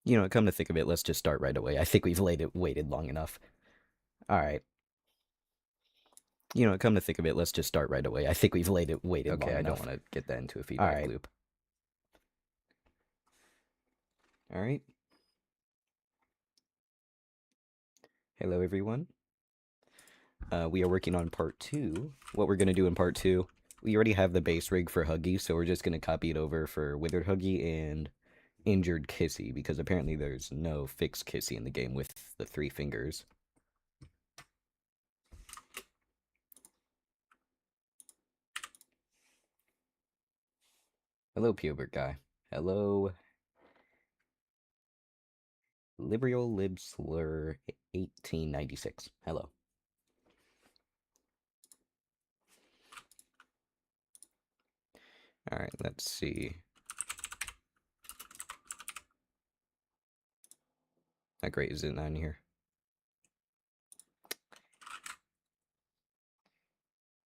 Come to think of it, let's just start right away. I think we've waited long enough. All right. Come to think of it, let's just start right away. I think we've waited long Okay, I don't enough. want to get that into a All feedback right. loop. All right. Hello, everyone. We are working on part two. What we're going to do in part two, we already have the base rig for Huggy, so we're just going to copy it over for Withered Huggy and Injured Kissy, because apparently there's no fixed Kissy in the game with the 3 fingers. Hello, Pubert Guy. Hello, Librio Libslur 1896. Hello. All right, let's see. How great is it on here?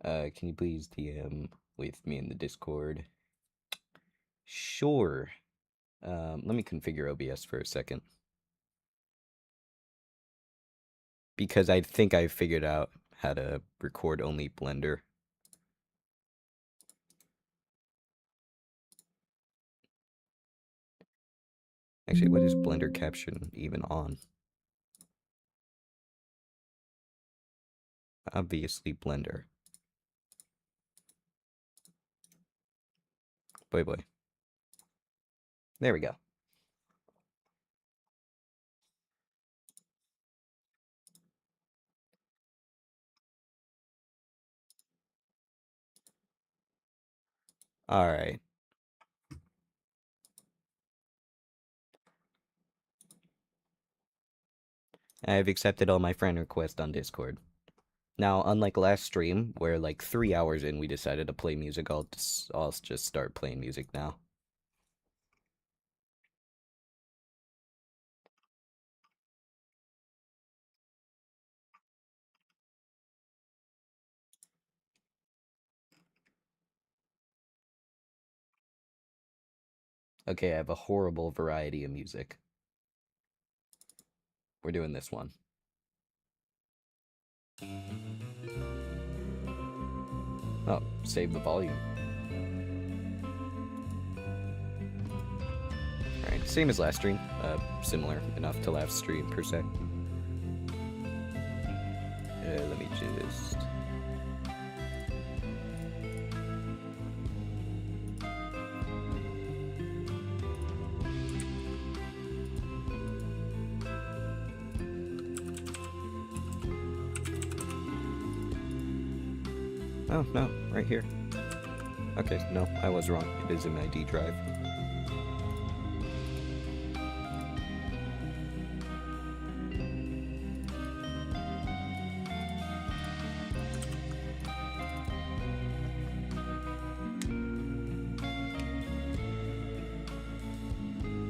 Can you please DM with me in the Discord? Sure. Let me configure OBS for a second. Because I think I figured out how to record only Blender. Actually, what is Blender Caption even on? Obviously Blender. Boy, boy. There we go. Alright. I've accepted all my friend requests on Discord. Now, unlike last stream, where like 3 hours in we decided to play music, I'll just start playing music now. Okay, I have a horrible variety of music. We're doing this one. Oh, save the volume. Alright, same as last stream. Similar enough to last stream, per se. Let me just... Oh, no, right here. Okay, no, I was wrong. It is in my D drive.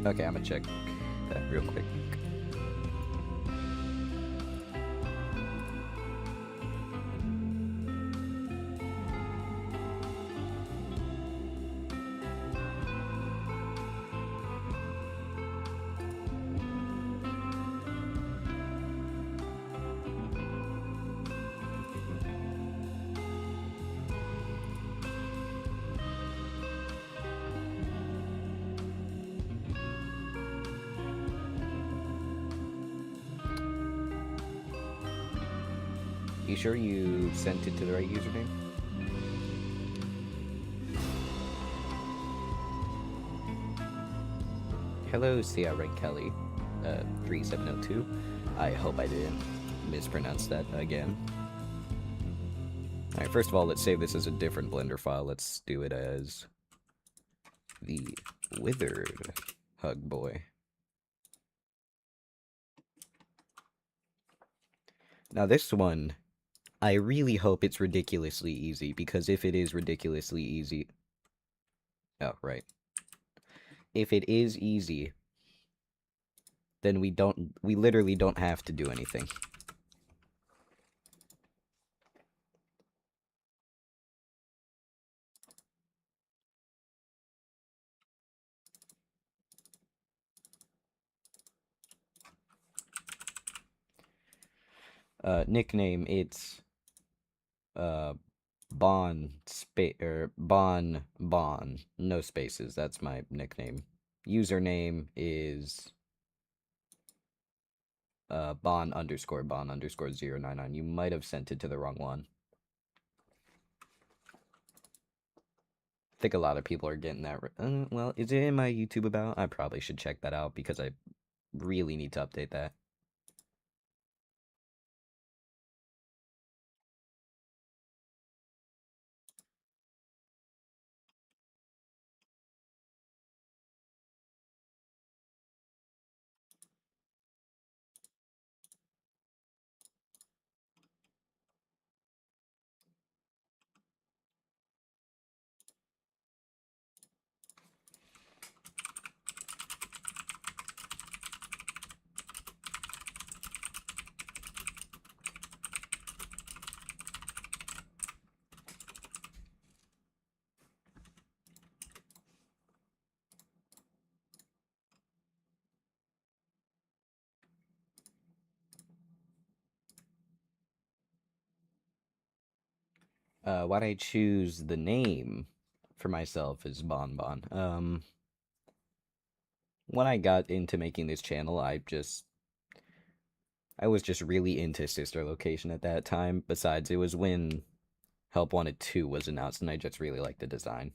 Okay, I'm gonna check that real quick. You sure you sent it to the right username? Hello, Sierra Kelly, 3702. I hope I didn't mispronounce that again. Alright, first of all, let's save this as a different Blender file. Let's do it as the Withered Hug Boy. Now this one, I really hope it's ridiculously easy, because if it is ridiculously easy... Oh, right. If it is easy, then we literally don't have to do anything. Nickname, it's uh Bon. No spaces. That's my nickname. Username is Bon underscore 099. You might have sent it to the wrong one. I think a lot of people are getting that. Well, is it in my YouTube about? I probably should check that out because I really need to update that. Why'd I choose the name for myself as Bon Bon? When I got into making this channel, I was just really into Sister Location at that time. Besides, it was when Help Wanted 2 was announced, and I just really liked the design.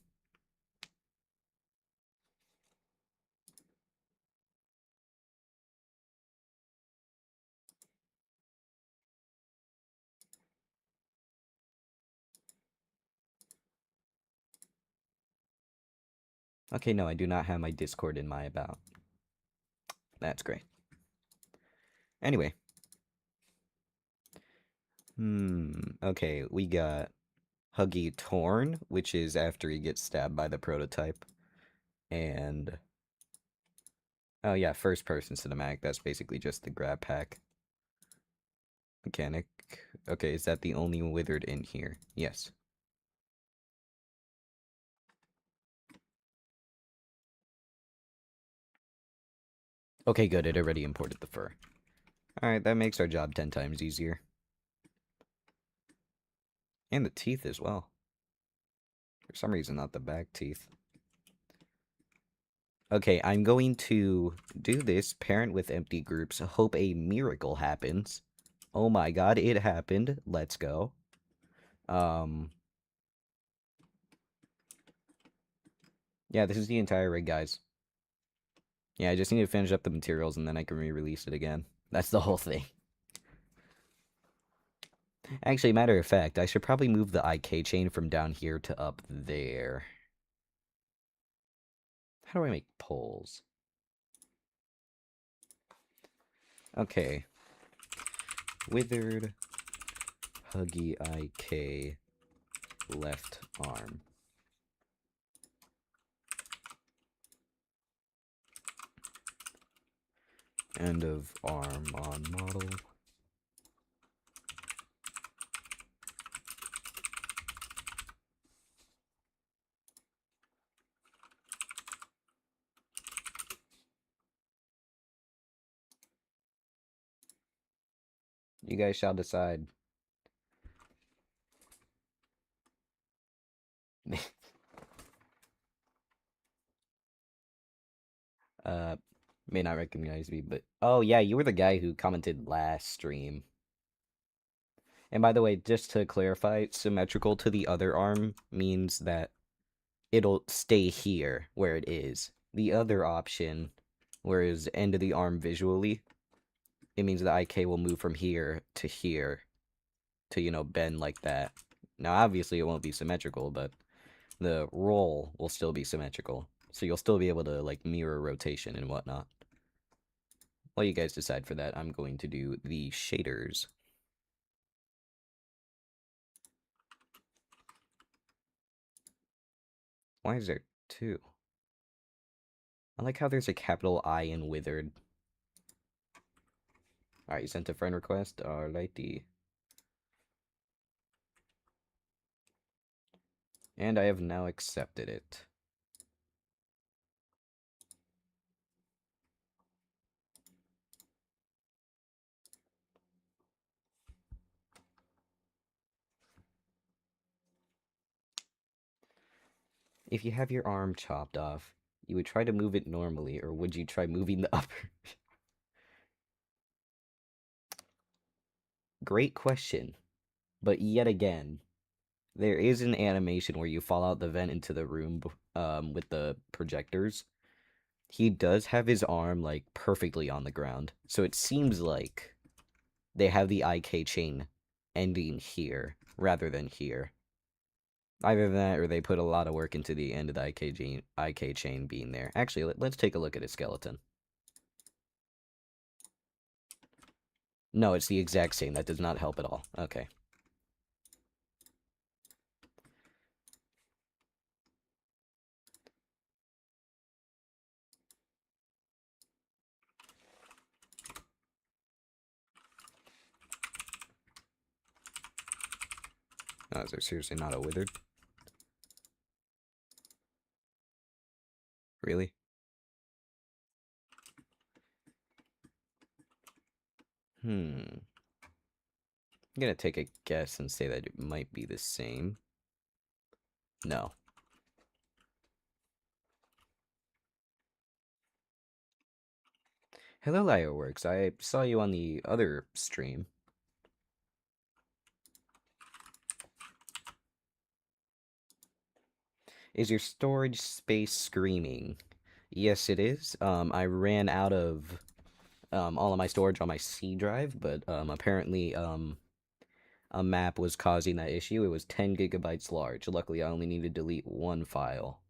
Okay, no, I do not have my Discord in my about. That's great. Anyway. Okay, we got Huggy Torn, which is after he gets stabbed by the prototype. And oh yeah, first person cinematic, that's basically just the grab pack mechanic. Okay, is that the only withered in here? Yes. Okay, good, it already imported the fur. Alright, that makes our job 10 times easier. And the teeth as well. For some reason, not the back teeth. Okay, I'm going to do this parent with empty groups. Hope a miracle happens. Oh my god, it happened. Let's go. Yeah, this is the entire rig, guys. Yeah, I just need to finish up the materials and then I can re-release it again. That's the whole thing. Actually, matter of fact, I should probably move the IK chain from down here to up there. How do I make poles? Okay. Withered Huggy IK left arm. End of arm on model. You guys shall decide. uh, may not recognize me, but oh yeah, you were the guy who commented last stream. And by the way, just to clarify, symmetrical to the other arm means that it'll stay here where it is. The other option, whereas end of the arm visually, it means the IK will move from here to, you know, bend like that. Now, obviously, it won't be symmetrical, but the roll will still be symmetrical. So you'll still be able to, like, mirror rotation and whatnot. While you guys decide for that, I'm going to do the shaders. Why is there two? I like how there's a capital I in withered. Alright, you sent a friend request? Alrighty. And I have now accepted it. If you have your arm chopped off, you would try to move it normally, or would you try moving the upper? Great question. But yet again, there is an animation where you fall out the vent into the room with the projectors. He does have his arm like perfectly on the ground. So it seems like they have the IK chain ending here rather than here. Either that or they put a lot of work into the end of the IK chain being there. Actually, let's take a look at his skeleton. No, it's the exact same. That does not help at all. Okay. Oh, is there seriously not a withered? Really? I'm gonna take a guess and say that it might be the same. No. Hello, Liarworks. I saw you on the other stream. Is your storage space screaming? Yes, it is. I ran out of all of my storage on my C drive, but apparently a map was causing that issue. It was 10 gigabytes large. Luckily, I only need to delete one file.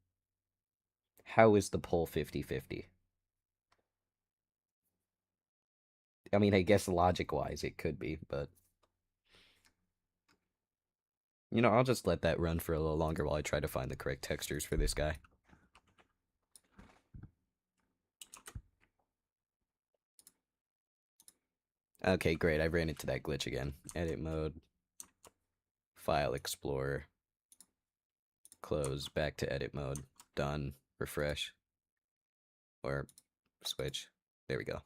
How is the poll 50-50? I mean, I guess logic-wise it could be, but... You know, I'll just let that run for a little longer while I try to find the correct textures for this guy. Okay, great. I ran into that glitch again. Edit mode. File Explorer. Close. Back to edit mode. Done. Refresh. Or switch. There we go.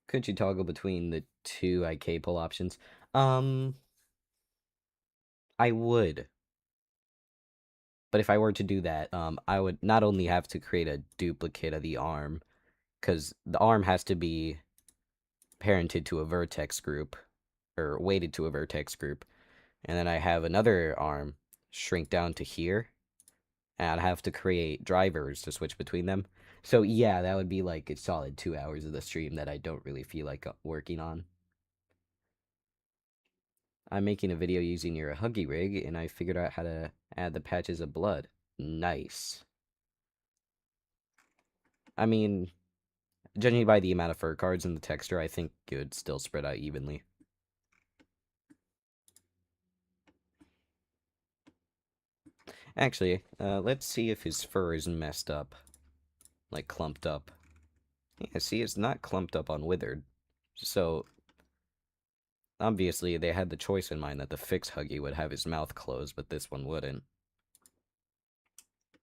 Could you toggle between the two IK pull options? I would. But if I were to do that, I would not only have to create a duplicate of the arm, because the arm has to be parented to a vertex group, or weighted to a vertex group, and then I have another arm shrink down to here, and I'd have to create drivers to switch between them. So yeah, that would be like a solid 2 hours of the stream that I don't really feel like working on. I'm making a video using your Huggy rig, and I figured out how to add the patches of blood. Nice. I mean, judging by the amount of fur cards and the texture, I think it would still spread out evenly. Actually, let's see if his fur is messed up. Like, clumped up. Yeah, see, it's not clumped up on withered. So, obviously, they had the choice in mind that the fix Huggy would have his mouth closed, but this one wouldn't.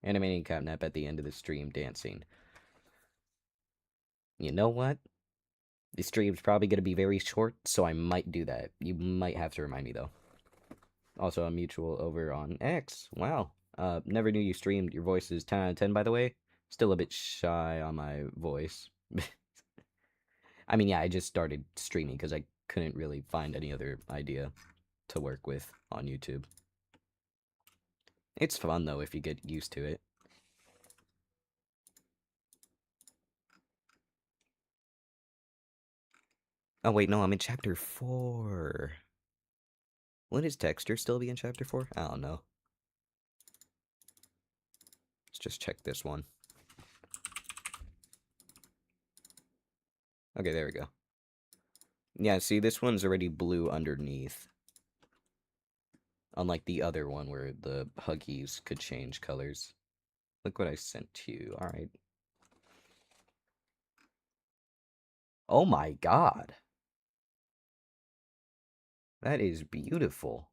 Animating Catnap at the end of the stream dancing. You know what? The stream's probably going to be very short, so I might do that. You might have to remind me, though. Also, a mutual over on X. Wow. Never knew you streamed. Your voice is 10 out of 10, by the way. Still a bit shy on my voice. I mean, yeah, I just started streaming because I couldn't really find any other idea to work with on YouTube. It's fun, though, if you get used to it. Oh, wait, no, I'm in Chapter 4. Will his texture still be in Chapter 4? I don't know. Let's just check this one. Okay, there we go. Yeah, see, this one's already blue underneath. Unlike the other one where the Huggies could change colors. Look what I sent to you. Alright. Oh my god. That is beautiful.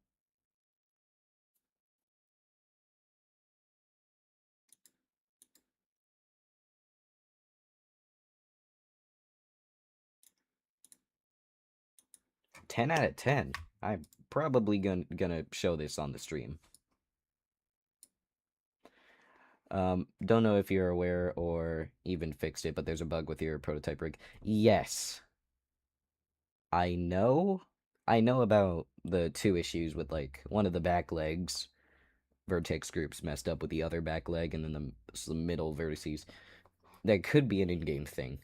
Ten out of 10. I'm probably gonna show this on the stream. Don't know if you're aware or even fixed it, but there's a bug with your prototype rig. Yes. I know. I know about the two issues with, like, one of the back legs. Vertex groups messed up with the other back leg, and then the middle vertices. That could be an in-game thing.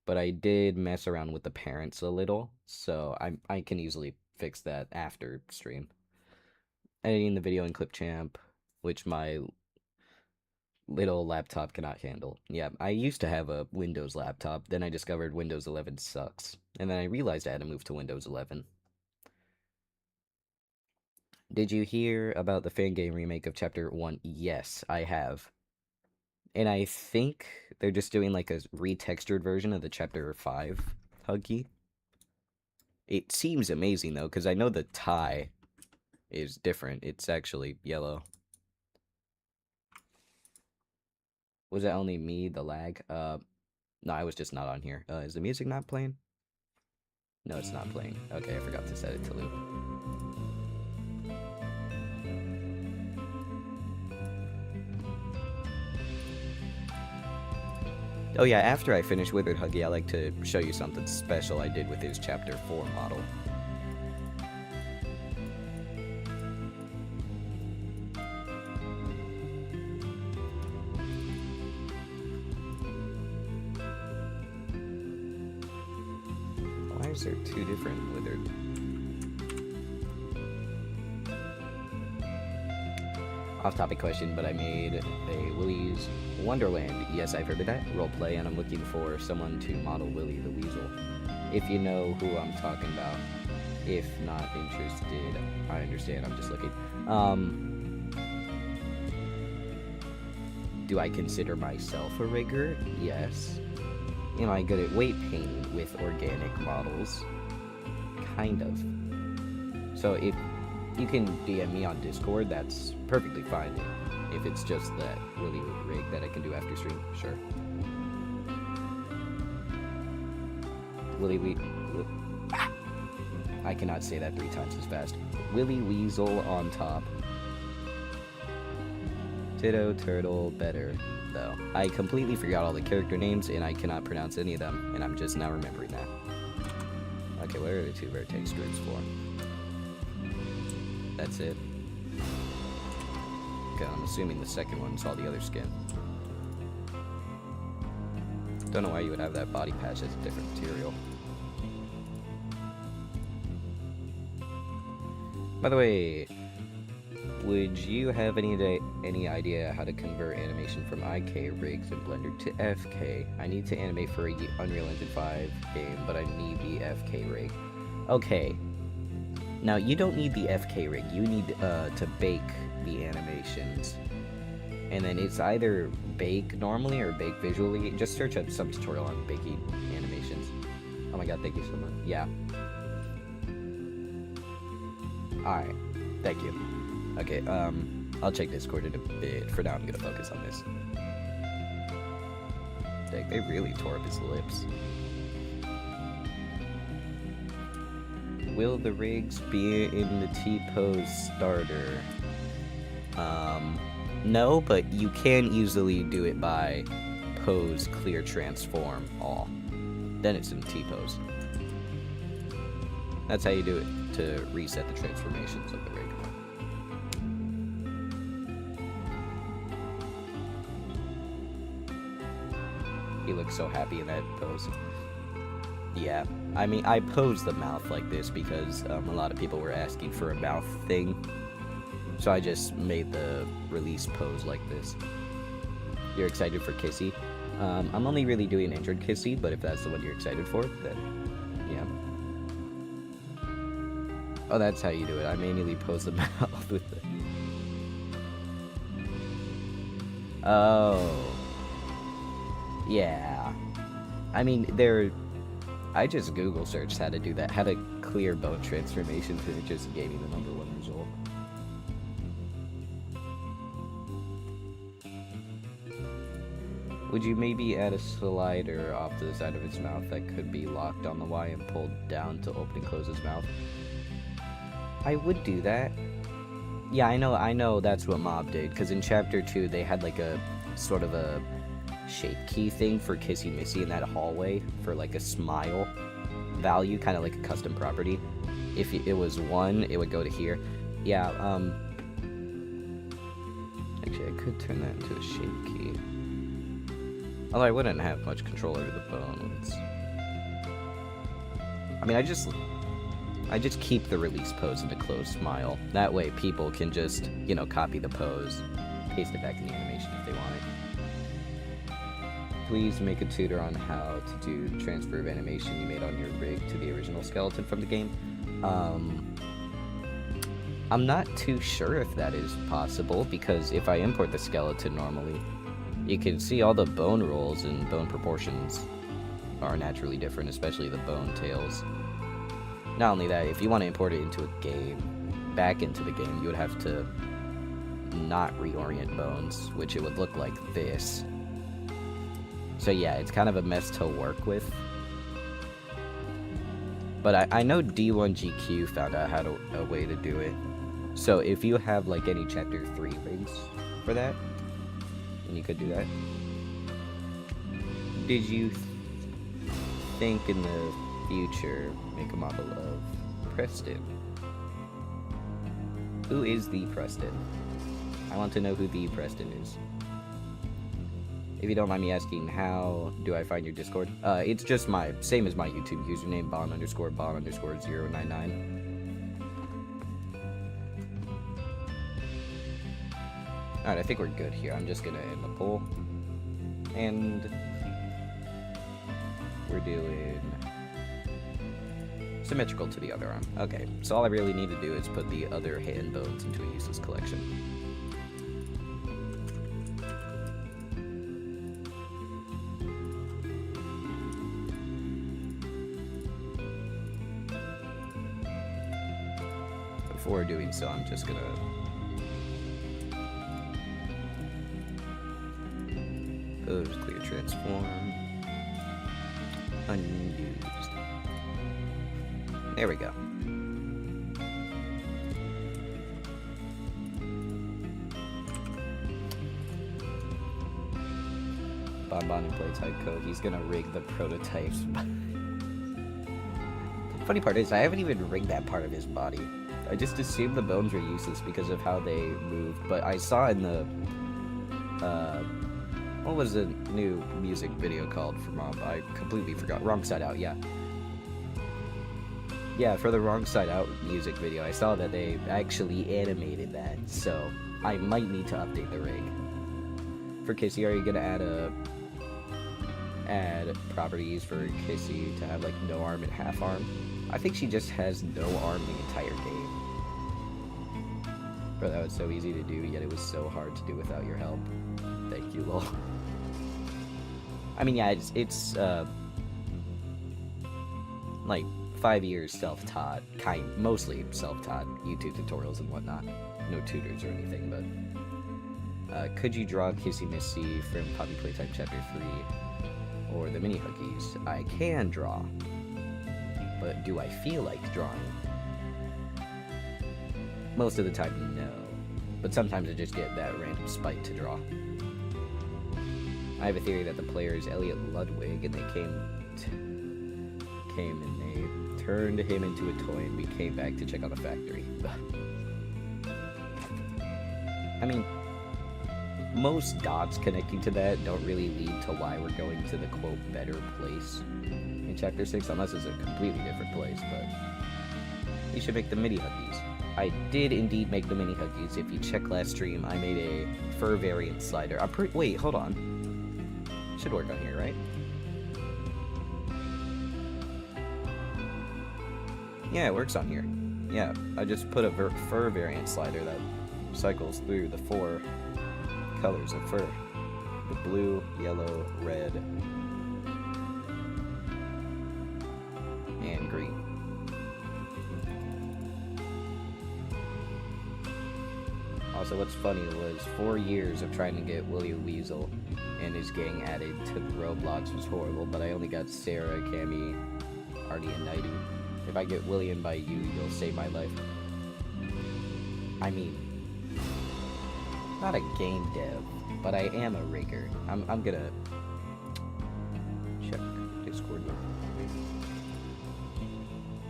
But I did mess around with the parents a little, so I can easily fix that after stream. Editing the video in Clipchamp, which my little laptop cannot handle. Yeah, I used to have a Windows laptop, then I discovered Windows 11 sucks, and then I realized I had to move to Windows 11. Did you hear about the fan game remake of Chapter 1? Yes, I have. And I think they're just doing like a retextured version of the Chapter 5 Huggy. It seems amazing though, because I know the tie is different. It's actually yellow. Was that only me, the lag? No, I was just not on here. Is the music not playing? No, it's not playing. Okay, I forgot to set it to loop. Oh yeah, after I finish Withered Huggy, I like to show you something special I did with his Chapter 4 model. Why is there two different Withered? Off-topic question, but I made a Willy's Wonderland. Yes, I've heard of that roleplay, and I'm looking for someone to model Willy the Weasel. If you know who I'm talking about. If not interested, I understand. I'm just looking. Do I consider myself a rigger? Yes. Am I good at weight painting with organic models? Kind of. So if you can DM me on Discord, that's perfectly fine. If it's just that Willy rig that I can do after stream, sure. I cannot say that 3 times as fast. Willy Weasel on top. Ditto Turtle better, though. I completely forgot all the character names, and I cannot pronounce any of them, and I'm just now remembering that. Okay, what are the 2 vertex groups for? That's it. Okay, I'm assuming the second one's all the other skin. Don't know why you would have that body patch as a different material. By the way, would you have any idea how to convert animation from IK rigs in Blender to FK? I need to animate for a Unreal Engine 5 game, but I need the FK rig. Okay. Now, you don't need the FK rig. You need to bake the animations. And then it's either bake normally or bake visually. Just search up some tutorial on baking animations. Oh my god, thank you so much. Yeah. Alright. Thank you. Okay, I'll check Discord in a bit. For now, I'm gonna focus on this. Dang, they really tore up his lips. Will the rigs be in the T-pose starter? No, but you can easily do it by pose, clear, transform, all. Then it's in T-pose. That's how you do it to reset the transformations of the rig. He looks so happy in that pose. Yeah, I mean, I posed the mouth like this because a lot of people were asking for a mouth thing. So I just made the release pose like this. You're excited for Kissy? I'm only really doing injured Kissy, but if that's the one you're excited for, then yeah. Oh, that's how you do it. I manually pose the mouth with the... Oh. Yeah. I mean, I just Google searched how to do that, how to clear bone transformations, and it just gave me the #1 result. Would you maybe add a slider off to the side of its mouth that could be locked on the Y and pulled down to open and close its mouth? I would do that. Yeah, I know that's what Mob did, because in Chapter 2, they had, like, a sort of a shape key thing for Kissy Missy in that hallway for, like, a smile value, kind of like a custom property. If it was 1, it would go to here. Yeah, actually, I could turn that into a shape key. Although I wouldn't have much control over the bones. I mean, I just keep the release pose in a closed smile. That way people can just, you know, copy the pose, paste it back in the animation if they want it. Please make a tutor on how to do transfer of animation you made on your rig to the original skeleton from the game. I'm not too sure if that is possible, because if I import the skeleton normally, you can see all the bone rolls and bone proportions are naturally different, especially the bone tails. Not only that, if you want to import it into a game, back into the game, you would have to not reorient bones, which it would look like this. So yeah, it's kind of a mess to work with. But I know D1GQ found out how a way to do it. So if you have like any Chapter 3 rigs for that, then you could do that. Did you think in the future make a model of Preston? Who is the Preston? I want to know who the Preston is. If you don't mind me asking, how do I find your Discord? It's just my, same as my YouTube username, bon_bon_099. Alright, I think we're good here. I'm just gonna end the poll. And we're doing symmetrical to the other arm. Okay, so all I really need to do is put the other hand bones into a useless collection. Before doing so, I'm just gonna just clear transform. Unused. There we go. Bonbon and Playtype code. He's gonna rig the prototypes. Funny part is, I haven't even rigged that part of his body. I just assumed the bones were useless because of how they move, but I saw in the, what was the new music video called for Mob? I completely forgot. Wrong Side Out, yeah. Yeah, for the Wrong Side Out music video, I saw that they actually animated that, so I might need to update the rig. For Kissy, are you gonna add properties for Kissy to have like no arm and half arm? I think she just has no arm the entire game. Bro, that was so easy to do, yet it was so hard to do without your help. Thank you, lol. I mean, yeah, it's like 5 years self-taught, mostly self-taught, YouTube tutorials and whatnot. No tutors or anything, but could you draw Kissy Missy from Poppy Playtime Chapter 3 or the Mini Huggies? I can draw, but do I feel like drawing? Most of the time, no. But sometimes I just get that random spite to draw. I have a theory that the player is Elliot Ludwig, and they came and they turned him into a toy, and we came back to check on the factory. I mean, most dots connecting to that don't really lead to why we're going to the, quote, better place in Chapter 6, unless it's a completely different place, but you should make the Mini Huggies. I did indeed make the Mini Huggies. If you check last stream, I made a fur variant slider. Wait, hold on. Should work on here, right? Yeah, it works on here. Yeah, I just put a fur variant slider that cycles through the 4 colors of fur. The blue, yellow, red, and green. Also, what's funny was 4 years of trying to get Willie Weasel and his gang added to Roblox was horrible, but I only got Sarah, Cammy, Artie, and Nighty. If I get William by you, you'll save my life. I mean, not a game dev, but I am a rigger. I'm gonna check Discord.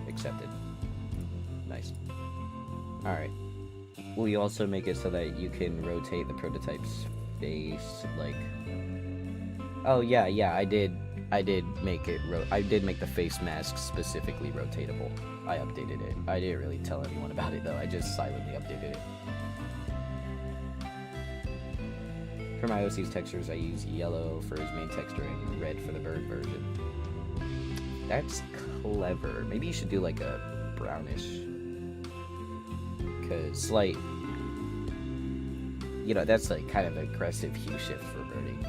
Accepted. Nice. Alright. Will you also make it so that you can rotate the prototype's face, like... Oh, yeah, I did make it, I did make the face mask specifically rotatable. I updated it. I didn't really tell anyone about it, though. I just silently updated it. For my OC's textures, I use yellow for his main texture and red for the bird version. That's clever. Maybe you should do, like, a brownish... Because, like... You know, that's, like, kind of aggressive hue shift for birding.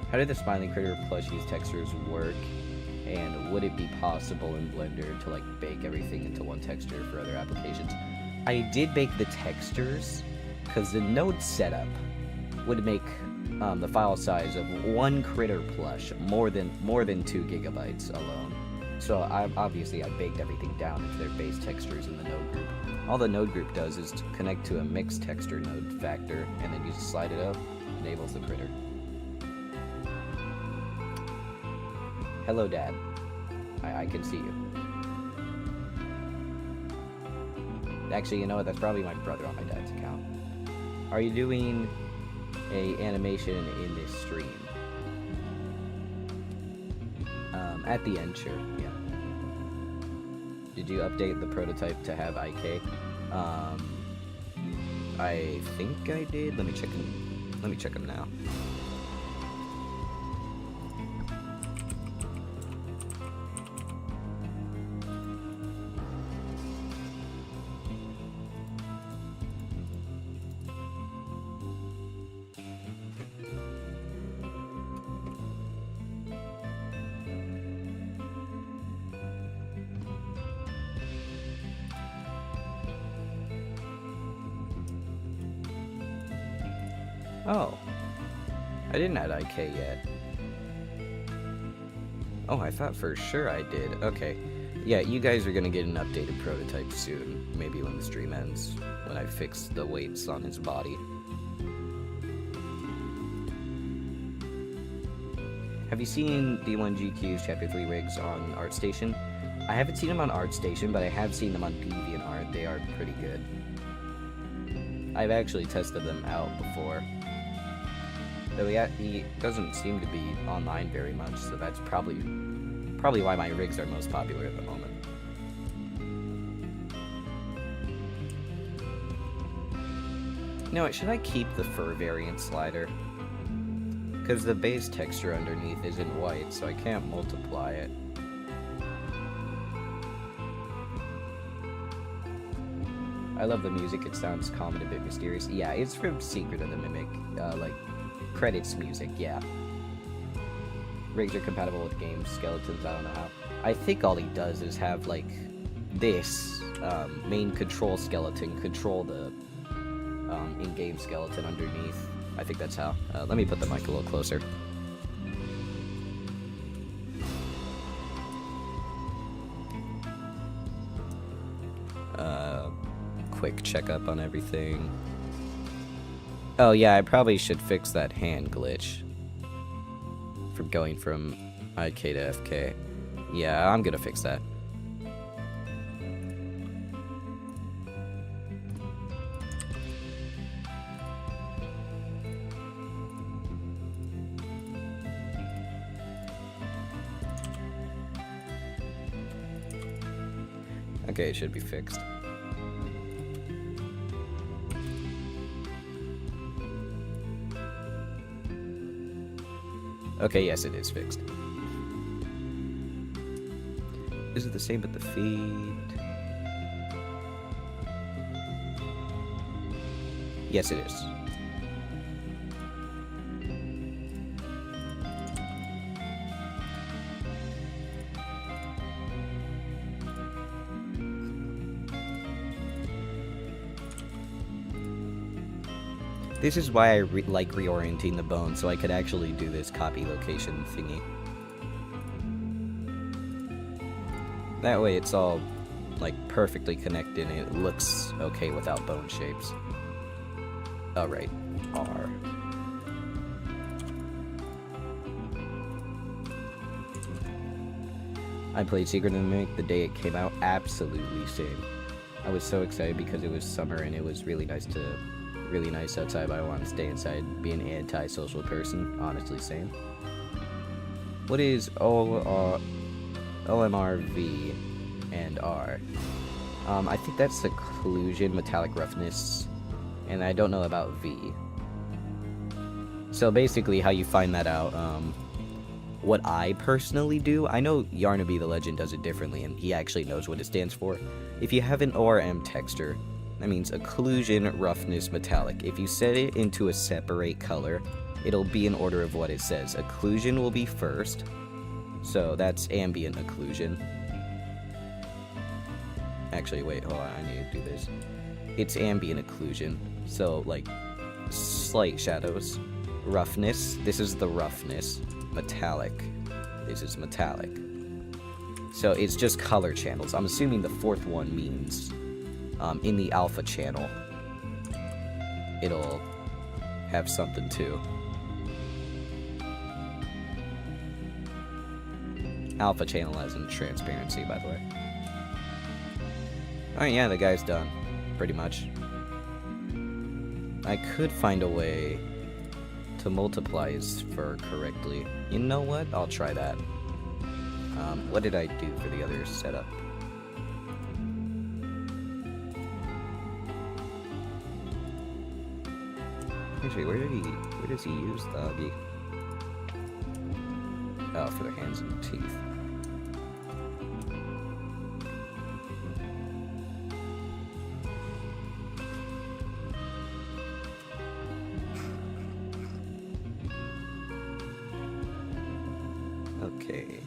How did the Smiling Critter plushies textures work? And would it be possible in Blender to, like, bake everything into one texture for other applications? I did bake the textures, because the node setup would make the file size of one critter plush more than 2 gigabytes alone. So I baked everything down into their base textures in the node group. All the node group does is to connect to a mixed texture node factor, and then you just slide it up, enables the critter. Hello, Dad. I can see you. Actually, you know what? That's probably my brother on my dad's account. Are you doing a animation in this stream? At the end, sure, yeah. Did you update the prototype to have IK? I think I did. Let me check them now. Oh, I didn't add IK yet. Oh, I thought for sure I did. Okay. Yeah, you guys are gonna get an updated prototype soon. Maybe when the stream ends, when I fix the weights on his body. Have you seen D1GQ's Chapter 3 rigs on ArtStation? I haven't seen them on ArtStation, but I have seen them on DeviantArt. They are pretty good. I've actually tested them out before. Though he doesn't seem to be online very much, so that's probably why my rigs are most popular at the moment. You know what, should I keep the fur variant slider? Because the base texture underneath isn't white, so I can't multiply it. I love the music, it sounds calm and a bit mysterious. Yeah, it's from Secret of the Mimic, like, credits music, yeah. Rigs are compatible with game skeletons, I don't know how. I think all he does is have, like, this, main control skeleton control the, in-game skeleton underneath. I think that's how. Let me put the mic a little closer. Quick checkup on everything. Oh yeah, I probably should fix that hand glitch. From going from IK to FK. Yeah, I'm gonna fix that. Okay, it should be fixed. Okay, yes, it is fixed. Is it the same with the feet? Yes, it is. This is why I like reorienting the bone, so I could actually do this copy location thingy. That way it's all, like, perfectly connected and it looks okay without bone shapes. Alright, R. I played Secret of the Mimic the day it came out. Absolutely same. I was so excited because it was summer and it was really nice outside, but I want to stay inside, be an anti-social person. Honestly, same. What is OMRV and R? I think that's Occlusion, Metallic Roughness, and I don't know about V. So basically how you find that out, what I personally do, I know Yarnaby the Legend does it differently, and he actually knows what it stands for. If you have an ORM texture, that means Occlusion, Roughness, Metallic. If you set it into a separate color, it'll be in order of what it says. Occlusion will be first, so that's ambient occlusion. Actually, wait, hold on, I need to do this. It's ambient occlusion, so like slight shadows. Roughness, this is the roughness. Metallic, this is metallic. So it's just color channels. I'm assuming the fourth one means in the alpha channel it'll have something too. Alpha channel as in transparency, by the way. Alright, yeah, the guy's done. Pretty much. I could find a way to multiply his fur correctly. You know what? I'll try that. What did I do for the other setup? Actually, where does he use the huggy? Oh, for the hands and teeth. Okay.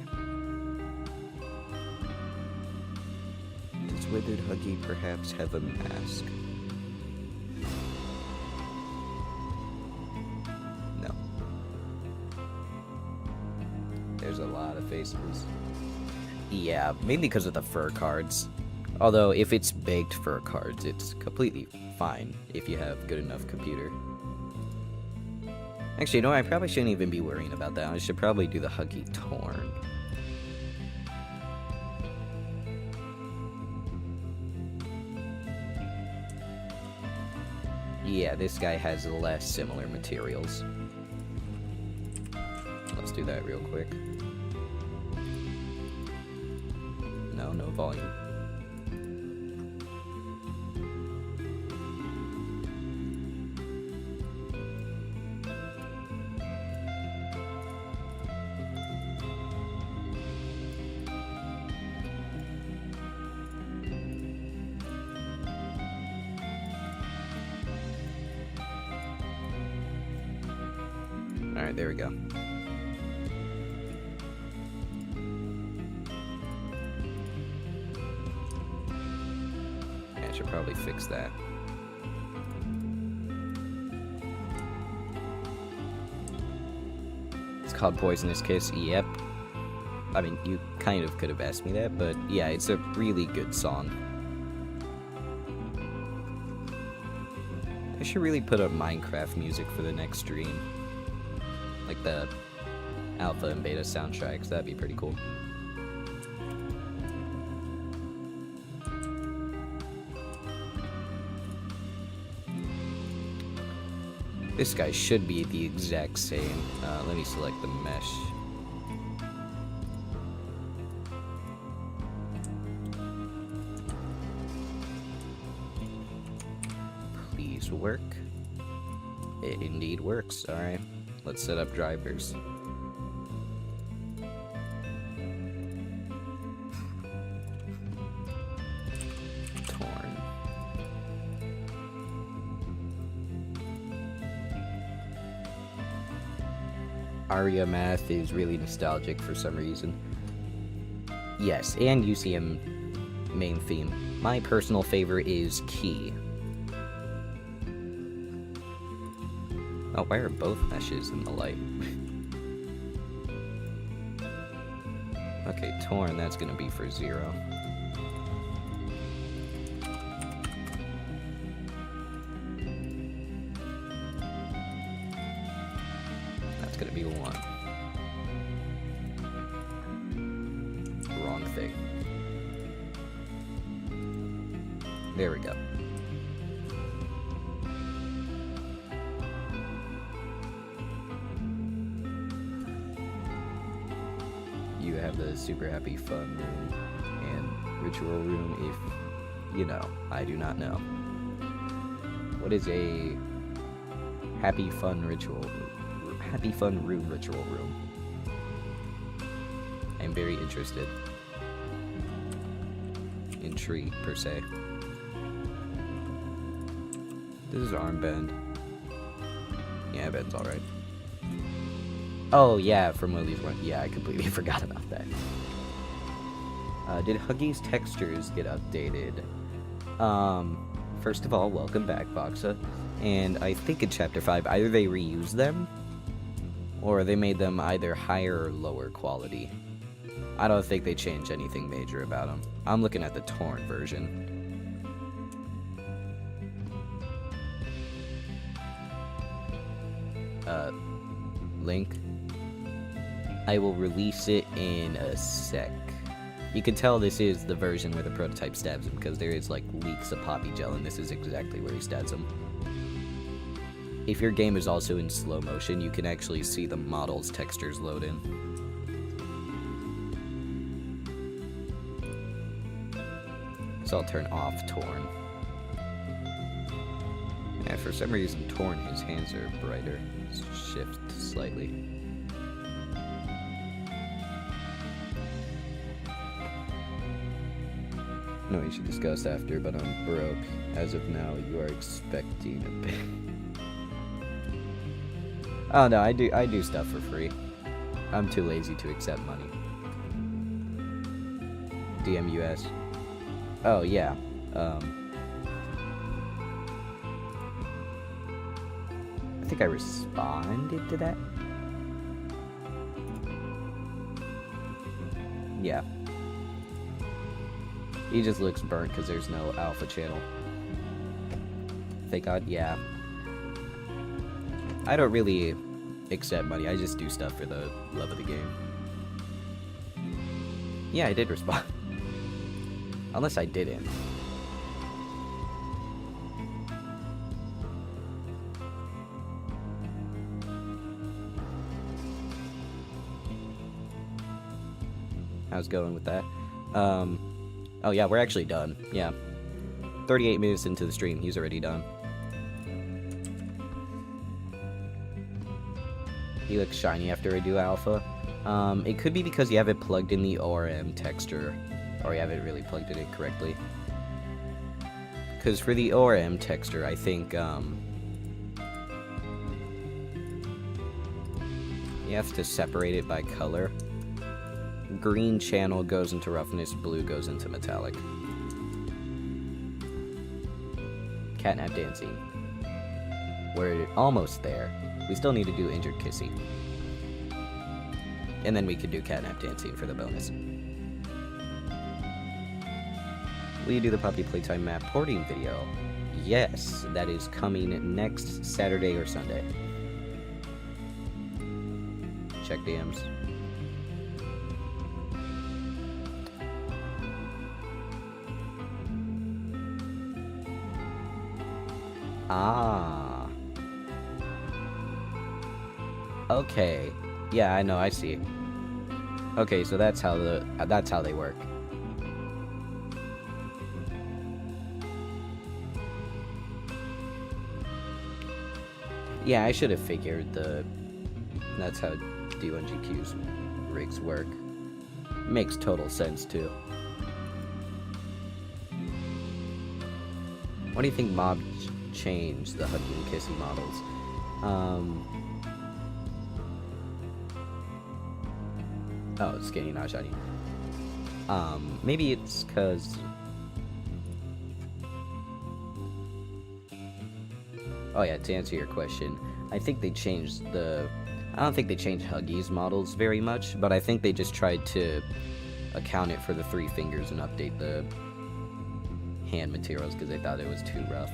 Does Withered Huggy perhaps have a mask? No. There's a lot of faces. Yeah, mainly because of the fur cards. Although, if it's baked fur cards, it's completely fine if you have good enough computer. Actually, no, I probably shouldn't even be worrying about that. I should probably do the Huggy Torn. Yeah, this guy has less similar materials. Let's do that real quick. No volume. Alright, there we go. I should probably fix that. It's called Poisonous Kiss, yep. I mean, you kind of could have asked me that, but yeah, it's a really good song. I should really put up Minecraft music for the next stream. Like the alpha and beta soundtracks, that'd be pretty cool. This guy should be the exact same. Let me select the mesh. Please work. It indeed works, alright. Let's set up drivers. Torn. Aria Math is really nostalgic for some reason. Yes, and UCM main theme. My personal favorite is Key. Oh, why are both meshes in the light? Okay, Torn, that's gonna be for 0. gonna be 1. Wrong thing. There we go. You have the super happy fun room and ritual room if you know. I do not know. What is a happy fun room ritual room? I'm very interested. Intrigued, per se. This is armband. Yeah, Ben's alright. Oh, yeah, from Lily's Run. Yeah, I completely forgot about that. Did Huggy's textures get updated? First of all, welcome back, Boxa. And I think in Chapter 5, either they reused them, or they made them either higher or lower quality. I don't think they changed anything major about them. I'm looking at the torn version. Link. I will release it in a sec. You can tell this is the version where the prototype stabs him, because there is like leaks of Poppy Gel, and this is exactly where he stabs him. If your game is also in slow motion, you can actually see the model's textures load in. So I'll turn off Torn. Yeah, for some reason Torn, his hands are brighter. Shift slightly. No, we should discuss after, but I'm broke. As of now, you are expecting a bit. Oh no, I do stuff for free. I'm too lazy to accept money. DMUS. Oh yeah. I think I responded to that. Yeah. He just looks burnt because there's no alpha channel. Thank God, yeah. I don't really accept money, I just do stuff for the love of the game. Yeah, I did respond. Unless I didn't. How's it going with that? Oh yeah, we're actually done. Yeah. 38 minutes into the stream, he's already done. He looks shiny after I do alpha. It could be because you haven't plugged in the ORM texture, or you haven't really plugged it in correctly. Because for the ORM texture, I think, you have to separate it by color. Green channel goes into roughness, blue goes into metallic. Catnap dancing. We're almost there. We still need to do injured kissy. And then we could do catnap dancing for the bonus. Will you do the Puppy Playtime map porting video? Yes, that is coming next Saturday or Sunday. Check DMs. Ah. Okay. Yeah, I know, I see. Okay, so that's how they work. Yeah, I should have figured that's how D1GQ's rigs work. Makes total sense too. What do you think Mob changed the Huggy and Kissy models? Oh, it's skinny, not shiny. Maybe it's because... Oh yeah, to answer your question, I think they changed I don't think they changed Huggy's models very much, but I think they just tried to account it for the 3 fingers and update the hand materials because they thought it was too rough.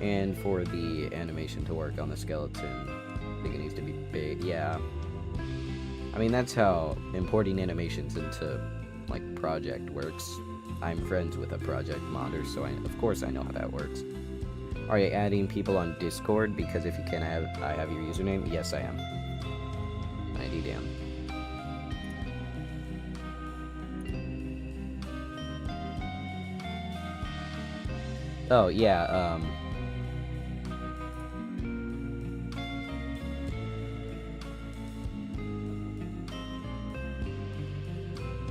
And for the animation to work on the skeleton, I think it needs to be big. Yeah. I mean, that's how importing animations into, like, project works. I'm friends with a project modder, so of course I know how that works. Are you adding people on Discord? Because if you can I have your username? Yes, I am. 90 damn. Oh, yeah,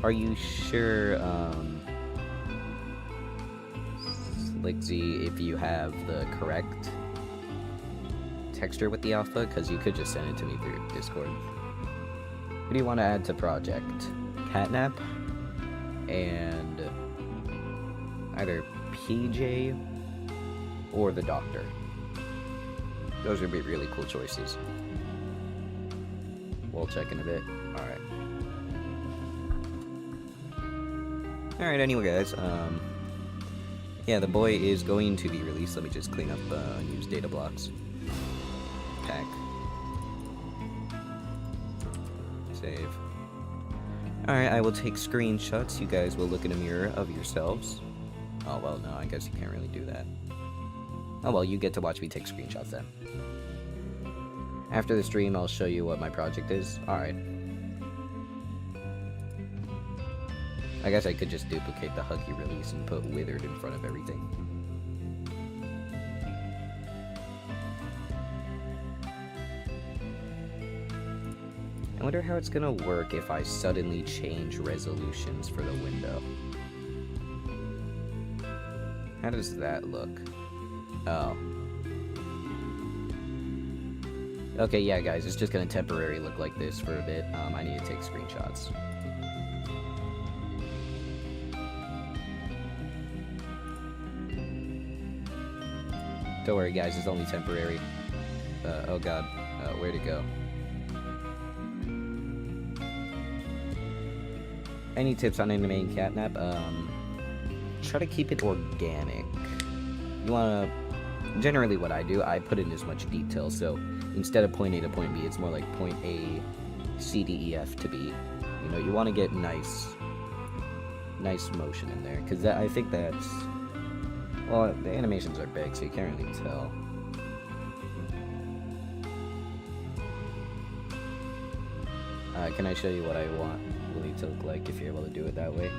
are you sure, Slickzy, if you have the correct texture with the alpha? Because you could just send it to me through Discord. Who do you want to add to project? Catnap and either PJ or the Doctor. Those would be really cool choices. We'll check in a bit. Alright. Alright, anyway guys, yeah, the boy is going to be released. Let me just clean up unused data blocks. Pack. Save. Alright, I will take screenshots. You guys will look in a mirror of yourselves. Oh, well, no, I guess you can't really do that. Oh, well, you get to watch me take screenshots then. After the stream, I'll show you what my project is. Alright. I guess I could just duplicate the Huggy release and put Withered in front of everything. I wonder how it's gonna work if I suddenly change resolutions for the window. How does that look? Oh. Okay, yeah, guys, it's just gonna temporarily look like this for a bit. I need to take screenshots. Don't worry, guys, it's only temporary. Oh god, where'd it go? Any tips on animating Catnap? Try to keep it organic. You wanna... Generally what I do, I put in as much detail, so instead of point A to point B, it's more like point A, C, D, E, F to B. You know, you want to get nice motion in there, because I think that's... Well, the animations are big, so you can't really tell. Can I show you what I want Willy to look like if you're able to do it that way?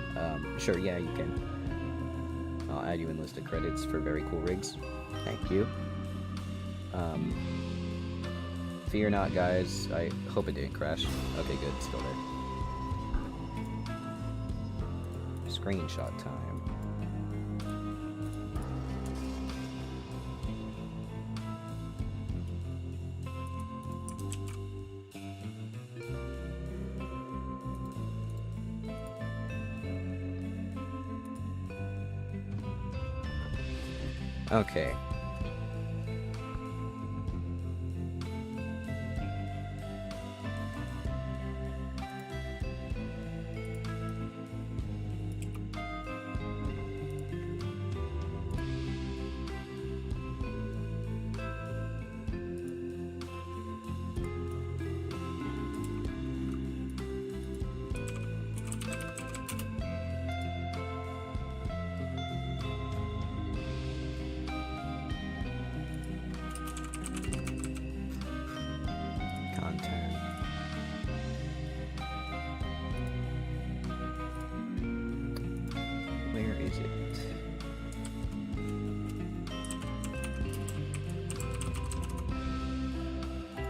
Sure, yeah, you can. I'll add you in list of credits for very cool rigs. Thank you. Fear not, guys. I hope it didn't crash. Okay, good. Still there. Screenshot time. Okay.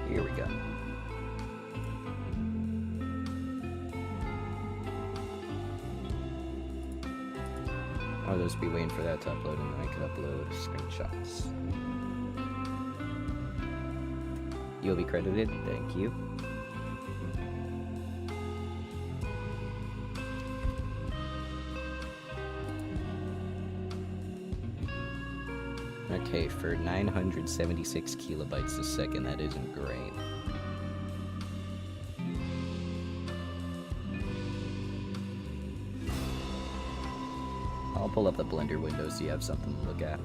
Here we go. I'll just be waiting for that to upload and then I can upload screenshots. You'll be credited, thank you. Okay, for 976 kilobytes a second, that isn't great. I'll pull up the Blender window so you have something to look at.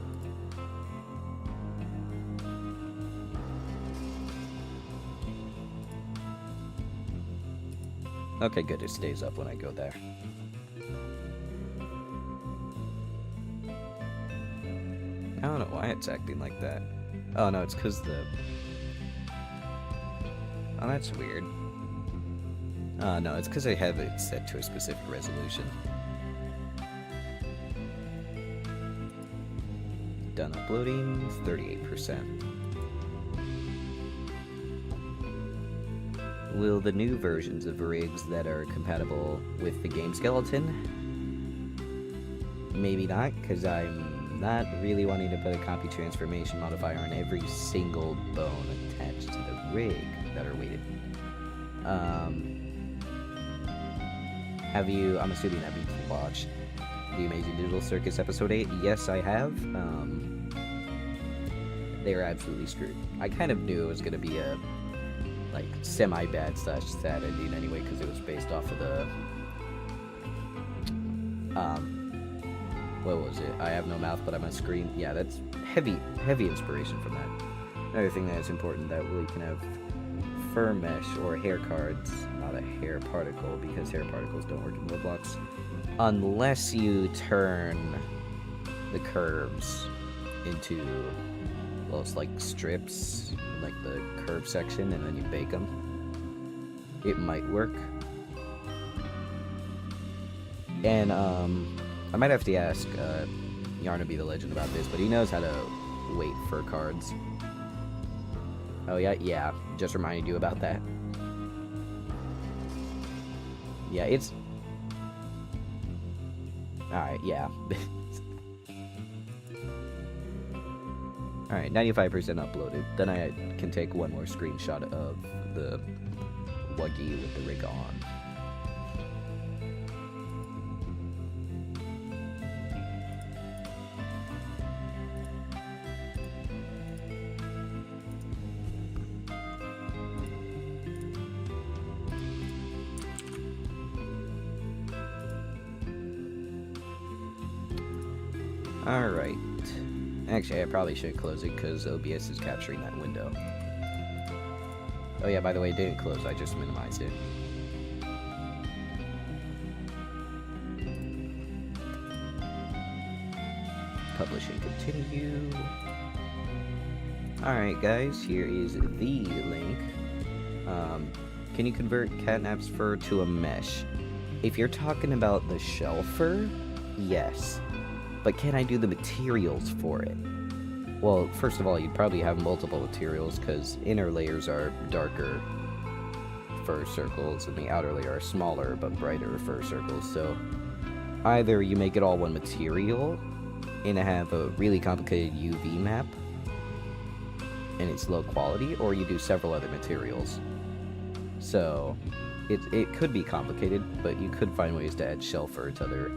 Okay, good. It stays up when I go there. I don't know why it's acting like that. Oh, no, it's because the... Oh, that's weird. No, it's because I have it set to a specific resolution. Done uploading, 38%. Will the new versions of rigs that are compatible with the game skeleton? Maybe not, because I'm not really wanting to put a copy transformation modifier on every single bone attached to the rig that are weighted. Have you, I'm assuming that means you watched The Amazing Digital Circus Episode 8? Yes, I have. They are absolutely screwed. I kind of knew it was going to be a like semi-bad / sad ending anyway, because it was based off of the what was it? I have no mouth but I'm on screen. Yeah, that's heavy inspiration from that. Another thing that is important, that we can have fur mesh or hair cards, not a hair particle, because hair particles don't work in Roblox unless you turn the curves into, well, it's like strips, like the curve section, and then you bake them. It might work. And I might have to ask Yarnaby the Legend about this, but he knows how to weight fur cards. Oh yeah, just reminded you about that. Yeah, it's... Alright, yeah. Alright, 95% uploaded. Then I can take one more screenshot of the Wuggy with the rig on. Alright. Actually, I probably should close it because OBS is capturing that window. Oh yeah, by the way, it didn't close, I just minimized it. Publish and continue. Alright guys, here is the link. Can you convert Catnap's fur to a mesh? If you're talking about the shell fur, yes. But can I do the materials for it? Well, first of all, you'd probably have multiple materials, because inner layers are darker fur circles, and the outer layer are smaller but brighter fur circles, so either you make it all one material, and have a really complicated UV map, and it's low quality, or you do several other materials. So, it could be complicated, but you could find ways to add shell fur to other,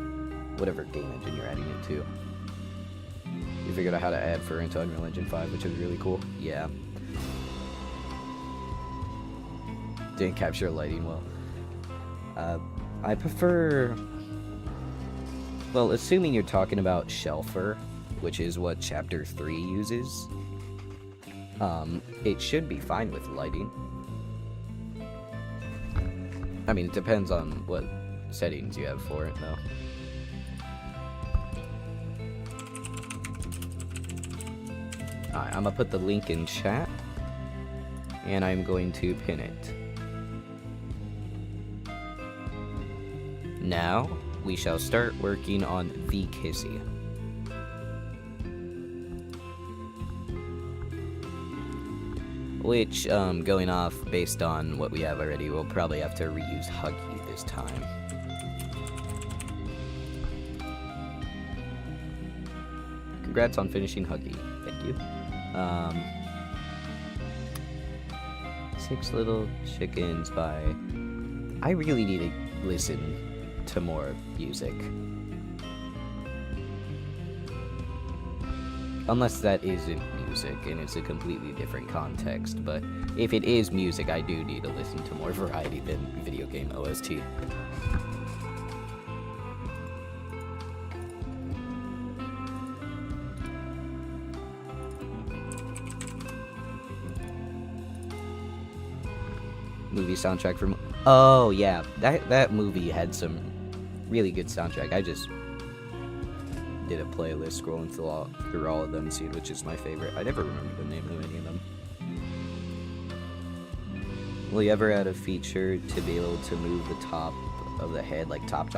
whatever game engine you're adding it to. You figured out how to add fur into Unreal Engine 5, which is really cool. Yeah. Didn't capture lighting well. I prefer... Well, assuming you're talking about shell fur, which is what Chapter 3 uses, it should be fine with lighting. I mean, it depends on what settings you have for it, though. Alright, I'm gonna put the link in chat, and I'm going to pin it. Now, we shall start working on the Kissy. Which, going off based on what we have already, we'll probably have to reuse Huggy this time. Congrats on finishing Huggy. Thank you. 6 Little Chickens by... I really need to listen to more music. Unless that isn't music and it's a completely different context, but if it is music, I do need to listen to more variety than video game OST. Movie soundtrack for... Oh yeah, that movie had some really good soundtrack. I just did a playlist scrolling through all of them, seeing which is my favorite. I never remember the name of any of them. Will you ever add a feature to be able to move the top of the head, like top?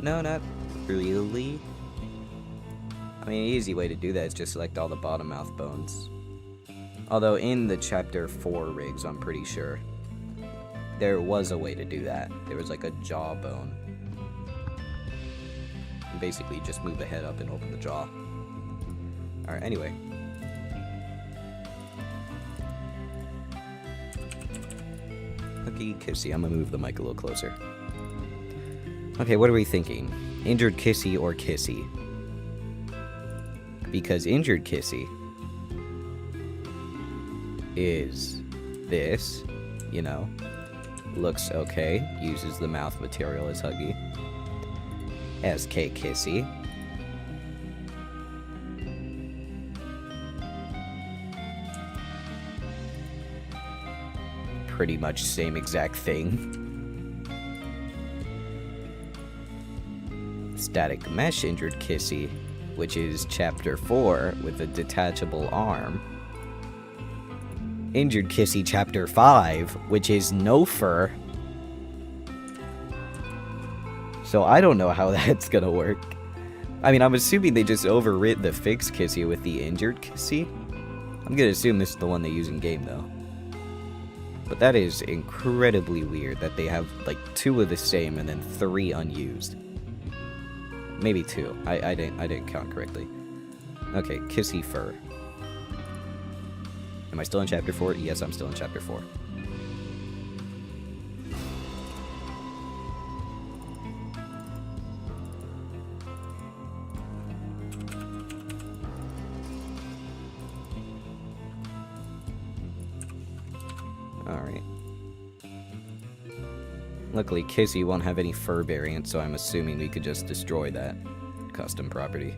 No, not really. I mean, an easy way to do that is just select all the bottom mouth bones. Although in the Chapter 4 rigs, I'm pretty sure, there was a way to do that. There was like a jawbone. And basically just move the head up and open the jaw. Alright, anyway. Huggy Kissy, I'm gonna move the mic a little closer. Okay, what are we thinking? Injured Kissy or Kissy? Because Injured Kissy is this, you know, looks okay, uses the mouth material as Huggy. SK Kissy. Pretty much same exact thing. Static Mesh Injured Kissy, which is Chapter 4 with a detachable arm. Injured Kissy Chapter 5, which is no fur. So I don't know how that's gonna work. I mean, I'm assuming they just overwrit the fixed Kissy with the Injured Kissy. I'm gonna assume this is the one they use in game though. But that is incredibly weird that they have like 2 of the same and then 3 unused. Maybe 2. I didn't count correctly. Okay, Kissy fur. Am I still in Chapter 4? Yes, I'm still in Chapter 4. Alright. Luckily, Kissy won't have any fur variant, so I'm assuming we could just destroy that custom property.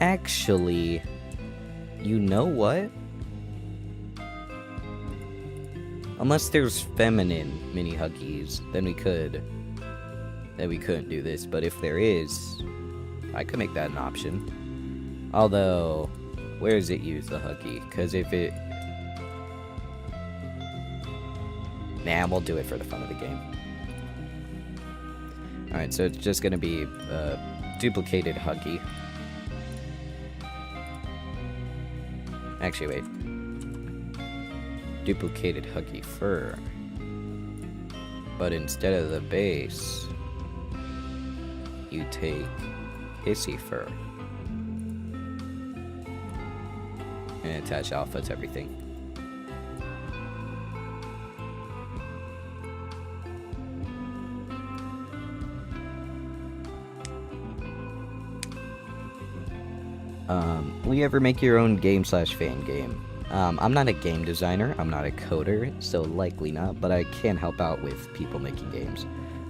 Actually, you know what? Unless there's feminine mini Huggies, then we couldn't do this. But if there is, I could make that an option. Although, where is it used, the Huggy? Because if it... Nah, we'll do it for the fun of the game. Alright, so it's just gonna be a duplicated Huggy. Actually, wait. Duplicated Huggy fur. But instead of the base, you take Kissy fur. And attach alpha to everything. Will you ever make your own game/fan game? I'm not a game designer, I'm not a coder, so likely not, but I can help out with people making games.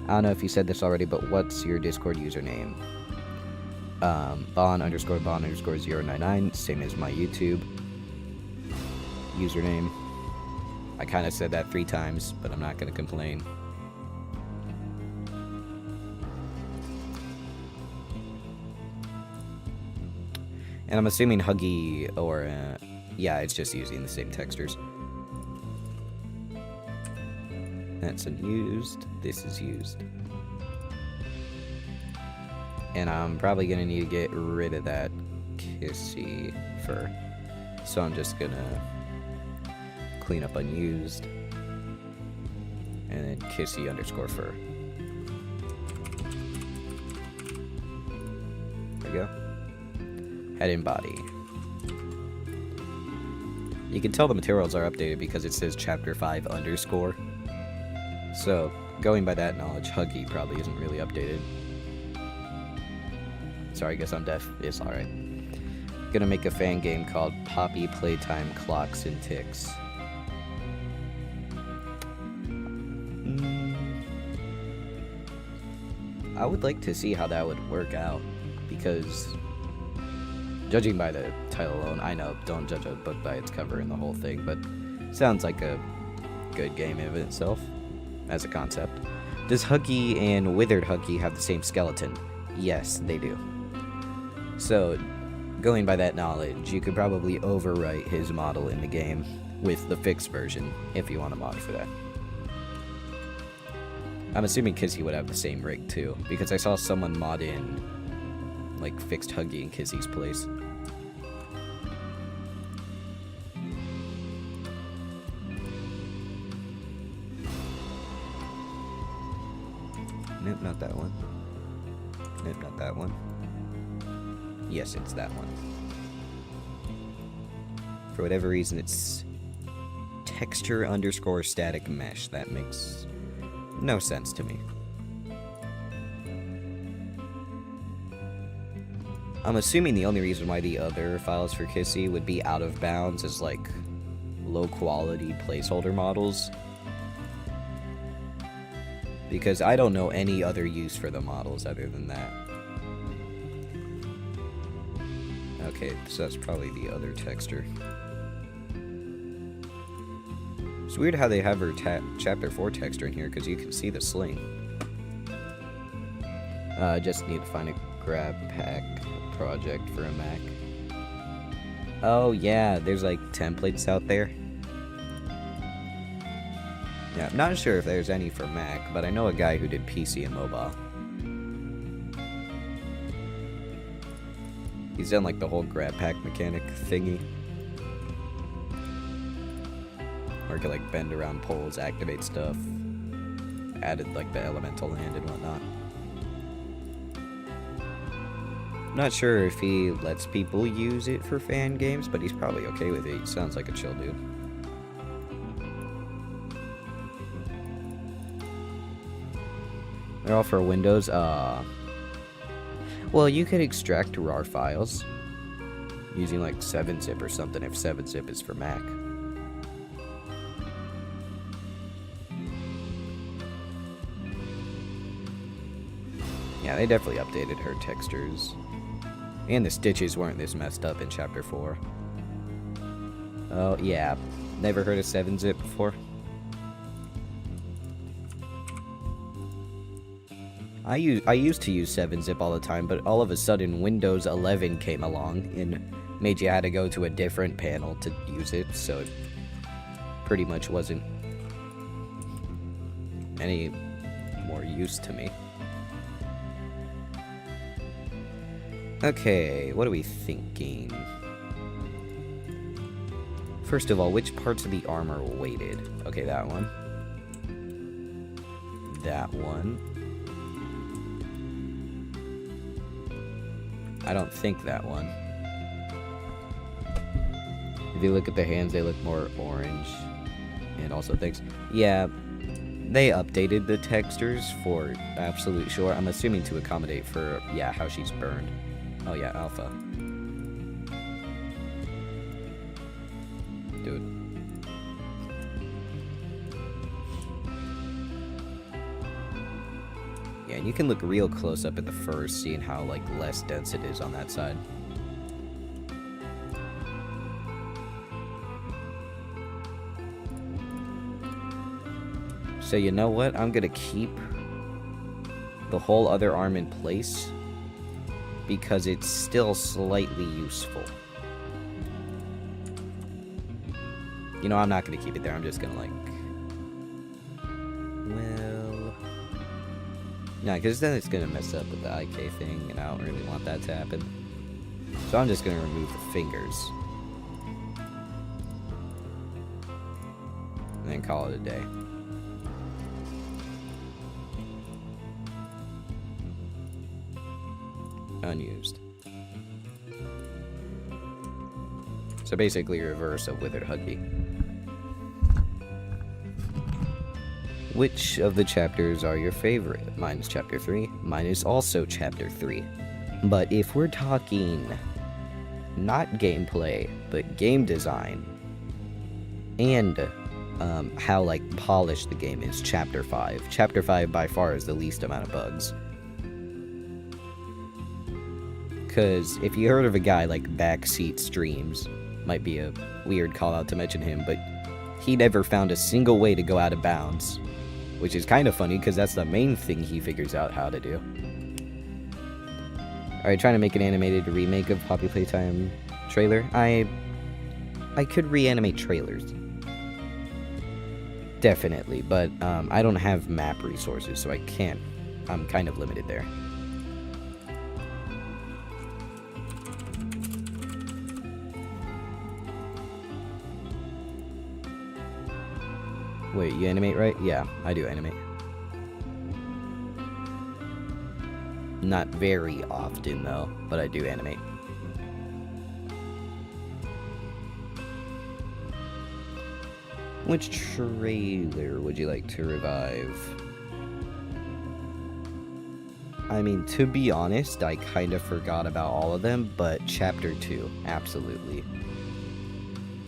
I don't know if you said this already, but what's your Discord username? Bon_Bon_099, same as my YouTube username. I kind of said that 3 times, but I'm not going to complain. And I'm assuming Huggy or, yeah, it's just using the same textures. That's unused. This is used. And I'm probably going to need to get rid of that Kissy fur. So I'm just going to clean up unused. And then Kissy_fur. There we go. Head and body. You can tell the materials are updated because it says Chapter 5_. So, going by that knowledge, Huggy probably isn't really updated. Sorry, I guess I'm deaf. It's alright. Gonna make a fan game called Poppy Playtime Clocks and Ticks. I would like to see how that would work out, because judging by the title alone, I know, don't judge a book by its cover and the whole thing, but sounds like a good game in itself, as a concept. Does Huggy and Withered Huggy have the same skeleton? Yes, they do. So, going by that knowledge, you could probably overwrite his model in the game with the fixed version, if you want a mod for that. I'm assuming Kizzy would have the same rig too, because I saw someone mod in, like, fixed Huggy in Kizzy's place. Nope, not that one. Nope, not that one. Yes, it's that one. For whatever reason, it's texture underscore static mesh. That makes no sense to me. I'm assuming the only reason why the other files for Kissy would be out of bounds is like low quality placeholder models. Because I don't know any other use for the models other than that. Okay, so that's probably the other texture. It's weird how they have her chapter 4 texture in here, because you can see the sling. Just need to find a grab pack project for a Mac. Oh yeah, there's like templates out there. Yeah, I'm not sure if there's any for Mac, but I know a guy who did PC and mobile. He's done like the whole grab pack mechanic thingy. Where it could like bend around poles, activate stuff. Added like the elemental land and whatnot. Not sure if he lets people use it for fan games, but he's probably okay with it. He sounds like a chill dude. They're all for Windows. Well, you could extract RAR files using like 7-zip or something if 7-zip is for Mac. Yeah, they definitely updated her textures. And the stitches weren't this messed up in Chapter 4. Oh, yeah. Never heard of 7-zip before? I used to use 7-zip all the time, but all of a sudden Windows 11 came along and made you had to go to a different panel to use it, so it pretty much wasn't any more use to me. Okay, what are we thinking? First of all, which parts of the armor are weighted? Okay, that one. That one. I don't think that one. If you look at the hands, they look more orange. And also things. Yeah, they updated the textures for absolute sure. I'm assuming to accommodate for, yeah, how she's burned. Oh yeah, alpha. Dude. Yeah, and you can look real close up at the fur, seeing how like less dense it is on that side. So you know what? I'm gonna keep the whole other arm in place because it's still slightly useful. You know, I'm not gonna keep it there. I'm just gonna like, well, no, because then it's gonna mess up with the IK thing, and I don't really want that to happen. So I'm just gonna remove the fingers and then call it a day. Unused. So basically reverse of Withered Huggy. Which of the chapters are your favorite? Mine is chapter 3. Mine is also chapter 3. But if we're talking not gameplay, but game design and how like polished the game is, chapter 5. Chapter 5 by far is the least amount of bugs. Because if you heard of a guy like Backseat Streams, might be a weird call out to mention him, but he never found a single way to go out of bounds. Which is kind of funny, because that's the main thing he figures out how to do. Alright, trying to make an animated remake of Poppy Playtime trailer. I could reanimate trailers. Definitely, but I don't have map resources, so I can't. I'm kind of limited there. Wait, you animate, right? Yeah, I do animate. Not very often, though, but I do animate. Which trailer would you like to revive? I mean, to be honest, I kind of forgot about all of them, but Chapter 2, absolutely.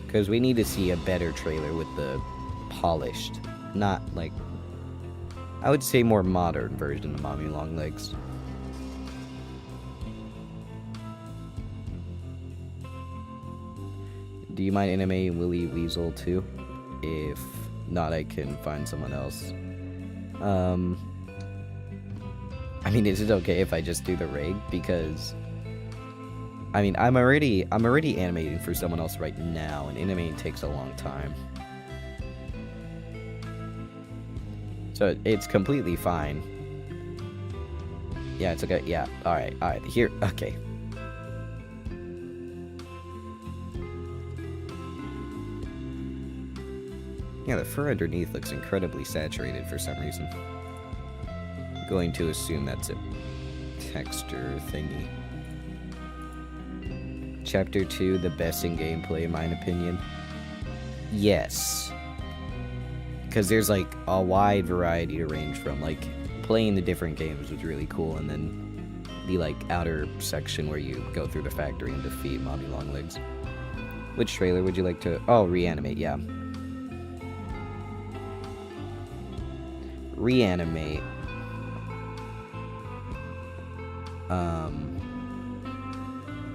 Because we need to see a better trailer with the polished, not like, I would say more modern version of Mommy Longlegs. Do you mind animating Willy Weasel too? If not, I can find someone else. I mean, is it okay if I just do the rig? Because I mean, I'm already animating for someone else right now, and animating takes a long time. So it's completely fine. Yeah, it's okay. Yeah, alright. Here, okay. Yeah, the fur underneath looks incredibly saturated for some reason. I'm going to assume that's a texture thingy. Chapter 2, the best in gameplay, in my opinion. Yes. Because there's like a wide variety to range from. Like, playing the different games was really cool, and then the like outer section where you go through the factory and defeat Mommy Longlegs. Which trailer would you like to... Oh, reanimate, yeah. Reanimate.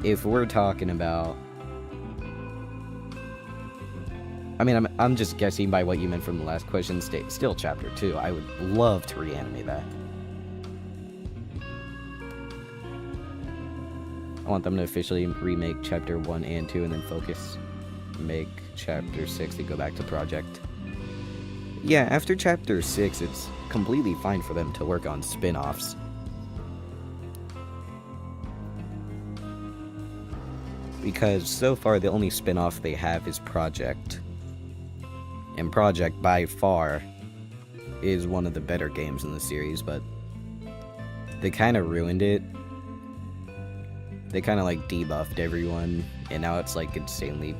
If we're talking about... I mean, I'm just guessing by what you meant from the last question. Still Chapter 2. I would love to reanimate that. I want them to officially remake Chapter 1 and 2 and then focus. Make Chapter 6 and go back to Project. Yeah, after Chapter 6, it's completely fine for them to work on spin-offs. Because so far, the only spin-off they have is Project. And Project, by far, is one of the better games in the series, but they kind of ruined it. They kind of, like, debuffed everyone, and now it's, like, insanely...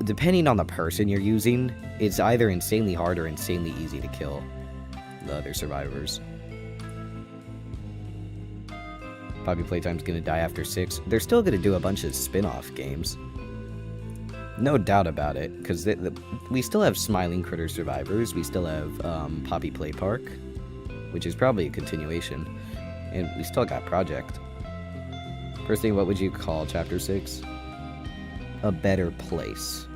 Depending on the person you're using, it's either insanely hard or insanely easy to kill the other survivors. Poppy Playtime's gonna die after 6. They're still gonna do a bunch of spin-off games. No doubt about it, because we still have Smiling Critter Survivors, we still have Poppy Play Park, which is probably a continuation, and we still got Project. First thing, what would you call Chapter 6? A Better Place.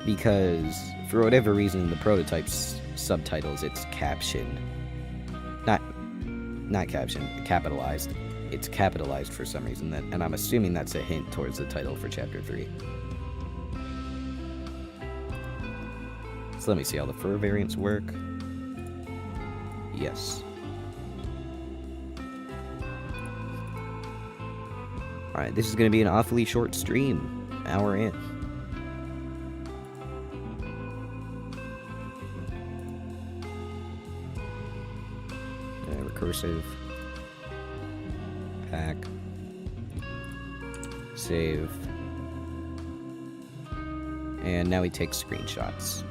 Because, for whatever reason, in the prototype's subtitles, it's captioned. Not captioned, capitalized. It's capitalized for some reason, and I'm assuming that's a hint towards the title for Chapter 3. So let me see how the fur variants work. Yes. Alright, this is going to be an awfully short stream. Hour in. Recursive. Pack. Save. And now we take screenshots.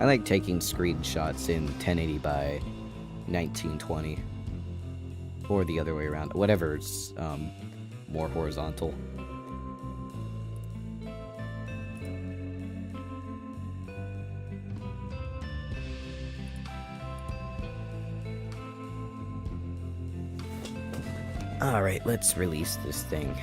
I like taking screenshots in 1080 by 1920. Or the other way around. Whatever's more horizontal. Alright, let's release this thing.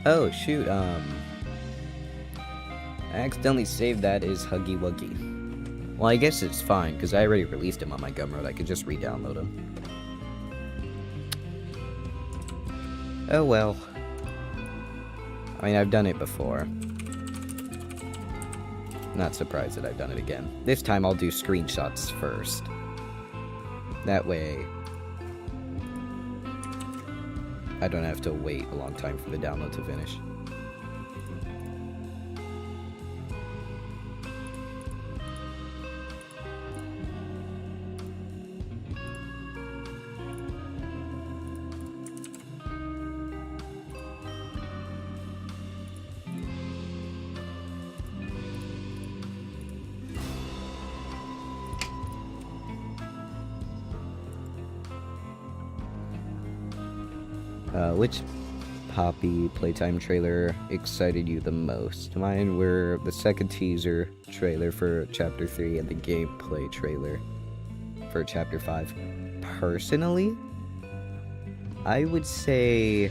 Oh, shoot, I accidentally saved that as Huggy Wuggy. Well, I guess it's fine, because I already released him on my Gumroad. I could just re-download him. Oh well. I mean, I've done it before. Not surprised that I've done it again. This time I'll do screenshots first. That way, I don't have to wait a long time for the download to finish. Which Poppy playtime trailer excited you the most? Mine were the second teaser trailer for Chapter 3 and the gameplay trailer for Chapter 5. Personally, I would say...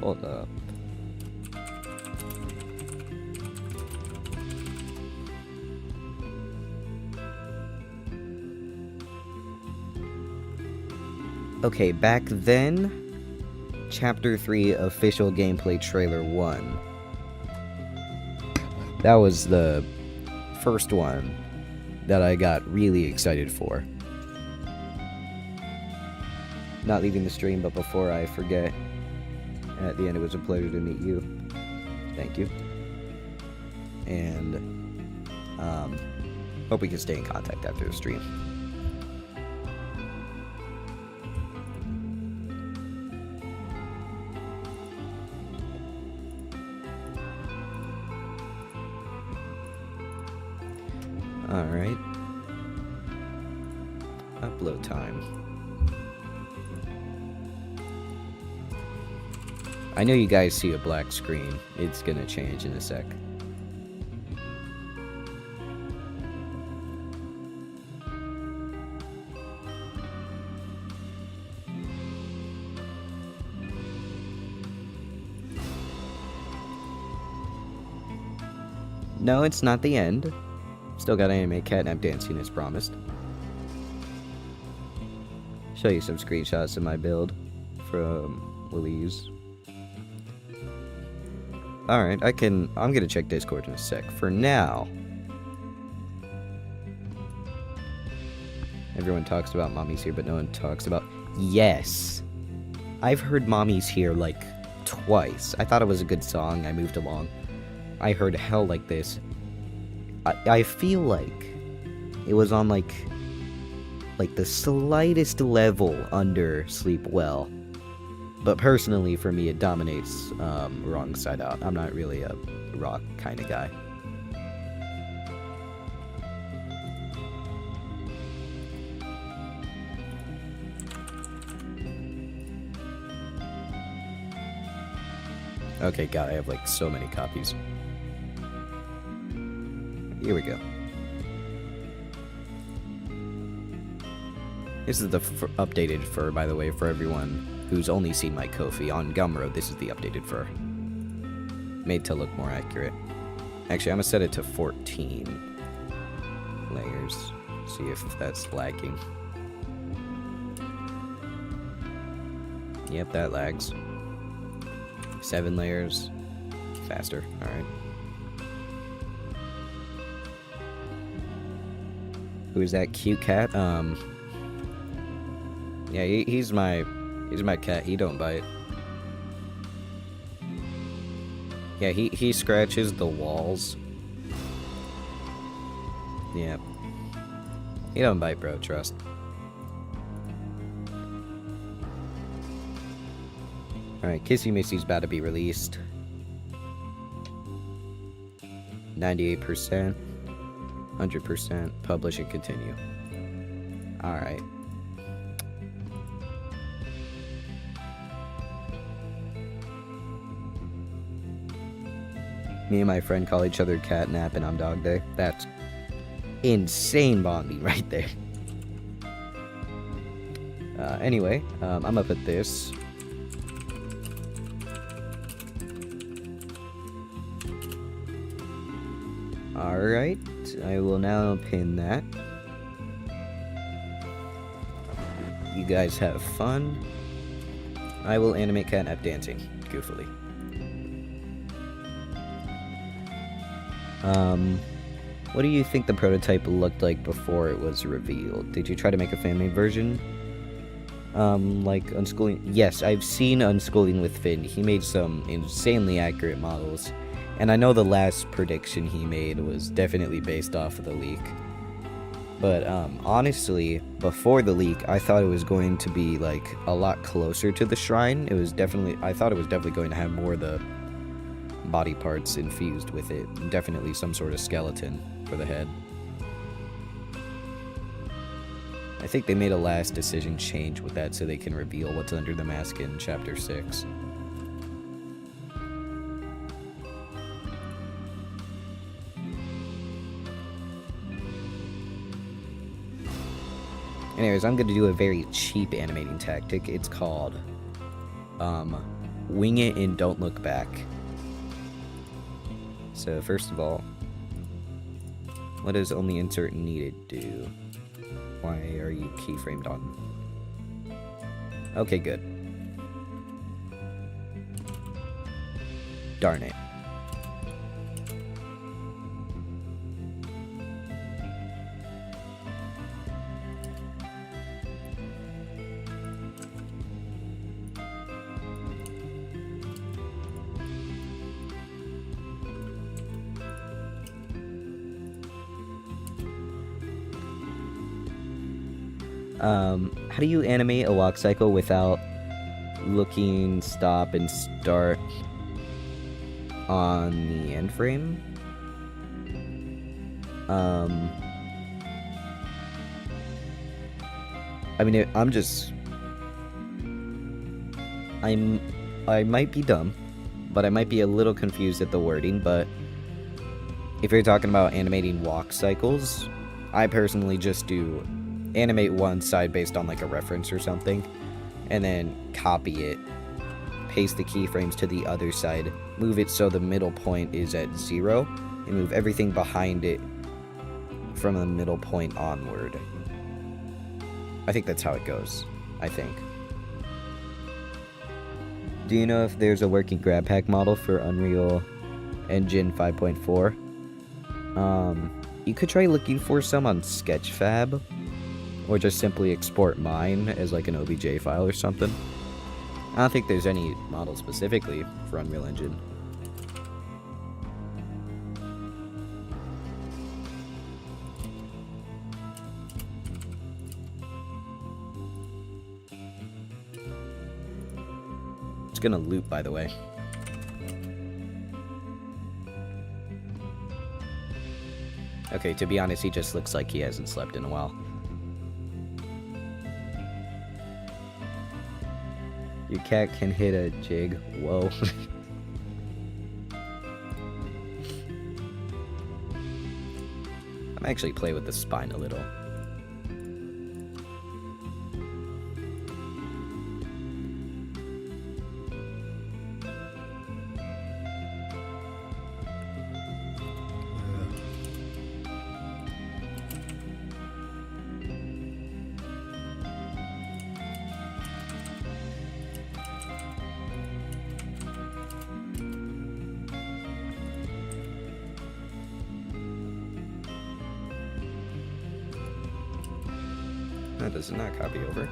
Hold up. Okay, back then, Chapter 3 official gameplay trailer 1. That was the first one that I got really excited for. Not leaving the stream, but before I forget, at the end it was a pleasure to meet you. Thank you. And, hope we can stay in contact after the stream. Alright. Upload time. I know you guys see a black screen. It's gonna change in a sec. No, it's not the end. Still got Anime Catnap dancing as promised. Show you some screenshots of my build from Louise. Alright, I'm gonna check Discord in a sec. For now, everyone talks about Mommy's Here, but no one talks about... Yes! I've heard Mommy's Here, like, twice. I thought it was a good song. I moved along. I heard Hell Like This. I feel like it was on, like the slightest level under Sleep Well. But personally, for me, it dominates Wrong Side Out. I'm not really a rock kind of guy. Okay, God, I have, like, so many copies. Here we go. This is the updated fur, by the way, for everyone who's only seen my Ko-fi. On Gumroad, this is the updated fur. Made to look more accurate. Actually, I'm gonna set it to 14 layers. See if that's lagging. Yep, that lags. 7 layers. Faster, alright. Who is that cute cat? Yeah, he's my cat. He don't bite. Yeah, he scratches the walls. Yeah. He don't bite, bro, trust. Alright, Kissy Missy's about to be released. 98%. 100%. Publish and continue. Alright. Me and my friend call each other Catnap and I'm Dog Day. That's insane bonding right there. Anyway, I'm gonna put this. Alright, I will now pin that. You guys have fun. I will animate Catnap dancing, goofily. What do you think the prototype looked like before it was revealed? Did you try to make a fan-made version? Like Unschooling? Yes, I've seen Unschooling with Finn. He made some insanely accurate models. And I know the last prediction he made was definitely based off of the leak. But, honestly, before the leak, I thought it was going to be, like, a lot closer to the shrine. I thought it was definitely going to have more of the body parts infused with it. Definitely some sort of skeleton for the head. I think they made a last decision change with that so they can reveal what's under the mask in Chapter 6. Anyways, I'm going to do a very cheap animating tactic. It's called, Wing It and Don't Look Back. So, first of all, what does only insert needed do? Why are you keyframed on? Okay, good. Darn it. How do you animate a walk cycle without looking, stop, and start on the end frame? I mean, I might be dumb, but I might be a little confused at the wording, but if you're talking about animating walk cycles, I personally just do animate one side based on like a reference or something, and then copy it, paste the keyframes to the other side, move it so the middle point is at 0, and move everything behind it from the middle point onward. I think that's how it goes, I think. Do you know if there's a working grab pack model for Unreal Engine 5.4? You could try looking for some on Sketchfab, or just simply export mine as like an OBJ file or something. I don't think there's any model specifically for Unreal Engine. It's gonna loop, by the way. Okay, to be honest, he just looks like he hasn't slept in a while. Your cat can hit a jig. Whoa. I'm actually play with the spine a little. That does not copy over.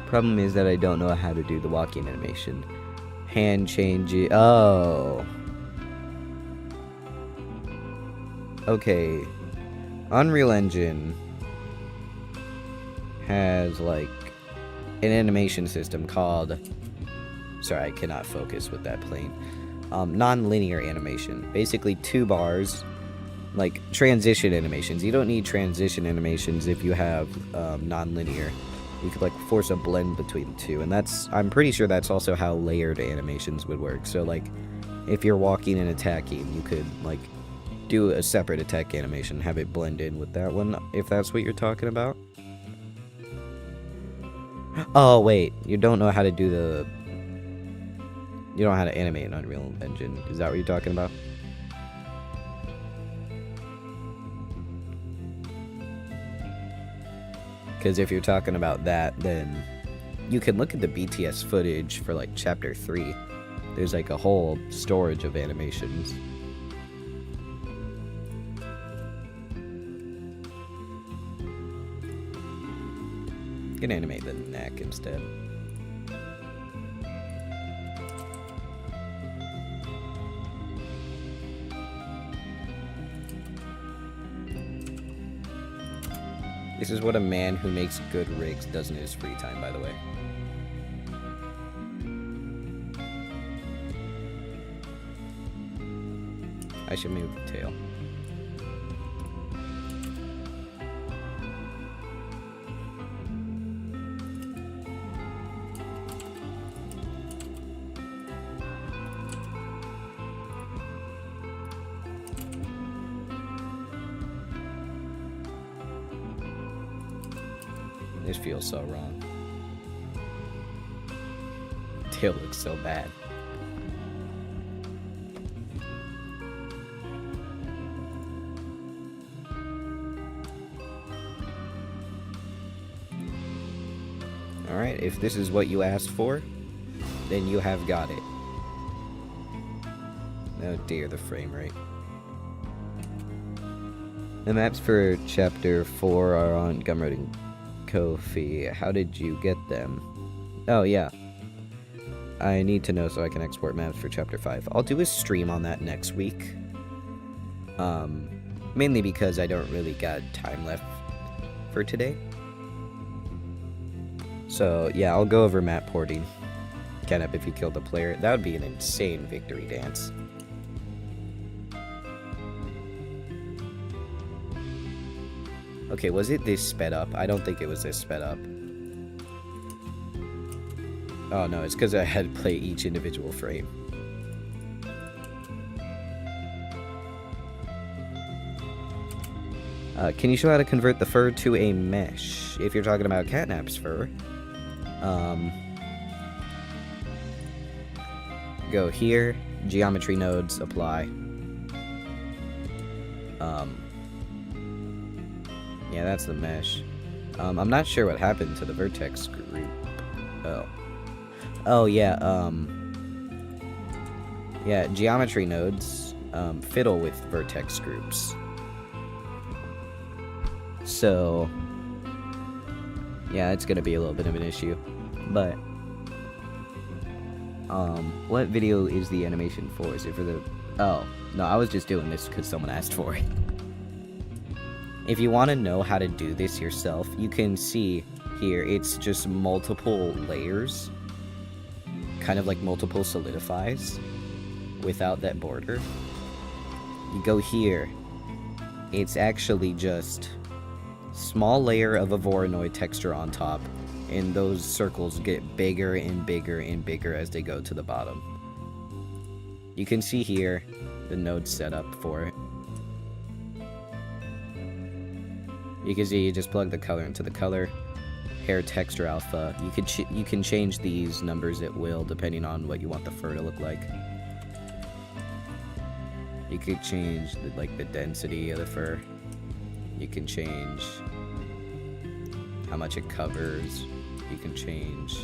Problem is that I don't know how to do the walking animation. Hand change it. Oh. Okay. Unreal Engine has like an animation system called, sorry, I cannot focus with that plane. Non-linear animation. Basically 2 bars, like transition animations. You don't need transition animations if you have non-linear. You could like force a blend between the two, and I'm pretty sure that's also how layered animations would work. So like if you're walking and attacking, you could like do a separate attack animation, have it blend in with that one, if that's what you're talking about. Oh wait, you don't know how to do you don't know how to animate an Unreal Engine. Is that what you're talking about? Because if you're talking about that, then you can look at the BTS footage for like chapter 3. There's like a whole storage of animations. You can animate the neck instead. This is what a man who makes good rigs does in his free time, by the way. I should move the tail. This feels so wrong. Tail looks so bad. Alright, if this is what you asked for, then you have got it. Oh dear, the frame rate. The maps for Chapter 4 are on Gumroad and Ko-fi. How did you get them? Oh, yeah. I need to know so I can export maps for Chapter 5. I'll do a stream on that next week. Mainly because I don't really got time left for today. So, yeah, I'll go over map porting. Kennep, if you killed the player. That would be an insane victory dance. Okay, was it this sped up? I don't think it was this sped up. Oh no, it's because I had to play each individual frame. Can you show how to convert the fur to a mesh? If you're talking about Catnap's fur, go here, geometry nodes, apply. Yeah, that's the mesh. I'm not sure what happened to the vertex group. Oh, yeah, yeah, geometry nodes, fiddle with vertex groups. So, yeah, it's gonna be a little bit of an issue. But, what video is the animation for? Is it for the... Oh, no, I was just doing this because someone asked for it. If you want to know how to do this yourself, you can see here, it's just multiple layers. Kind of like multiple solidifies without that border. You go here, it's actually just small layer of a Voronoi texture on top, and those circles get bigger and bigger and bigger as they go to the bottom. You can see here the node setup for it. You can see you just plug the color into the color, hair texture alpha. You can change these numbers at will depending on what you want the fur to look like. You could change the density of the fur. You can change how much it covers. You can change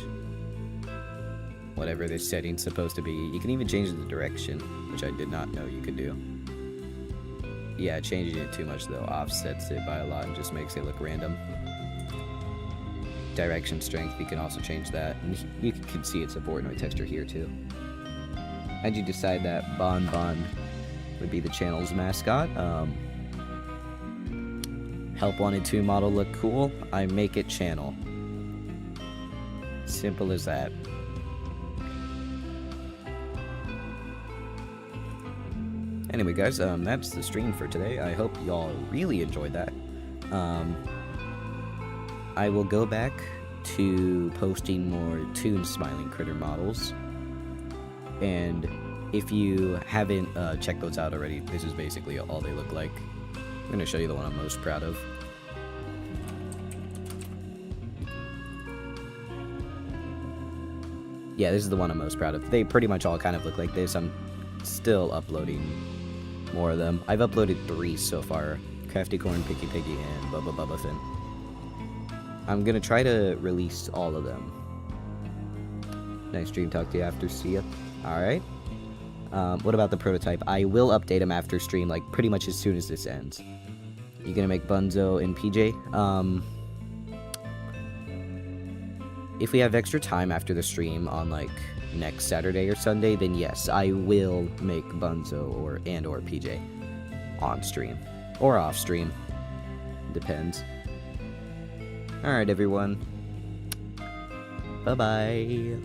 whatever the setting's supposed to be. You can even change the direction, which I did not know you could do. Yeah, changing it too much though offsets it by a lot and just makes it look random. Direction strength, you can also change that. And you can see it's a Voronoi texture here too. How'd you decide that Bon Bon would be the channel's mascot? Help wanted to model look cool, I make it channel. Simple as that. Anyway, guys, that's the stream for today. I hope y'all really enjoyed that. I will go back to posting more Toon Smiling Critter models. And if you haven't checked those out already, this is basically all they look like. I'm going to show you the one I'm most proud of. Yeah, this is the one I'm most proud of. They pretty much all kind of look like this. I'm still uploading more of them. I've uploaded 3 so far. Crafty Corn, Picky Piggy, and Bubba Bubbafin. I'm gonna try to release all of them. Nice dream, talk to you after, see ya. Alright. What about the prototype? I will update him after stream, like, pretty much as soon as this ends. You gonna make Bunzo and PJ? If we have extra time after the stream on, like, next Saturday or Sunday, then yes, I will make Bunzo or PJ on stream. Or off stream. Depends. Alright, everyone. Bye-bye.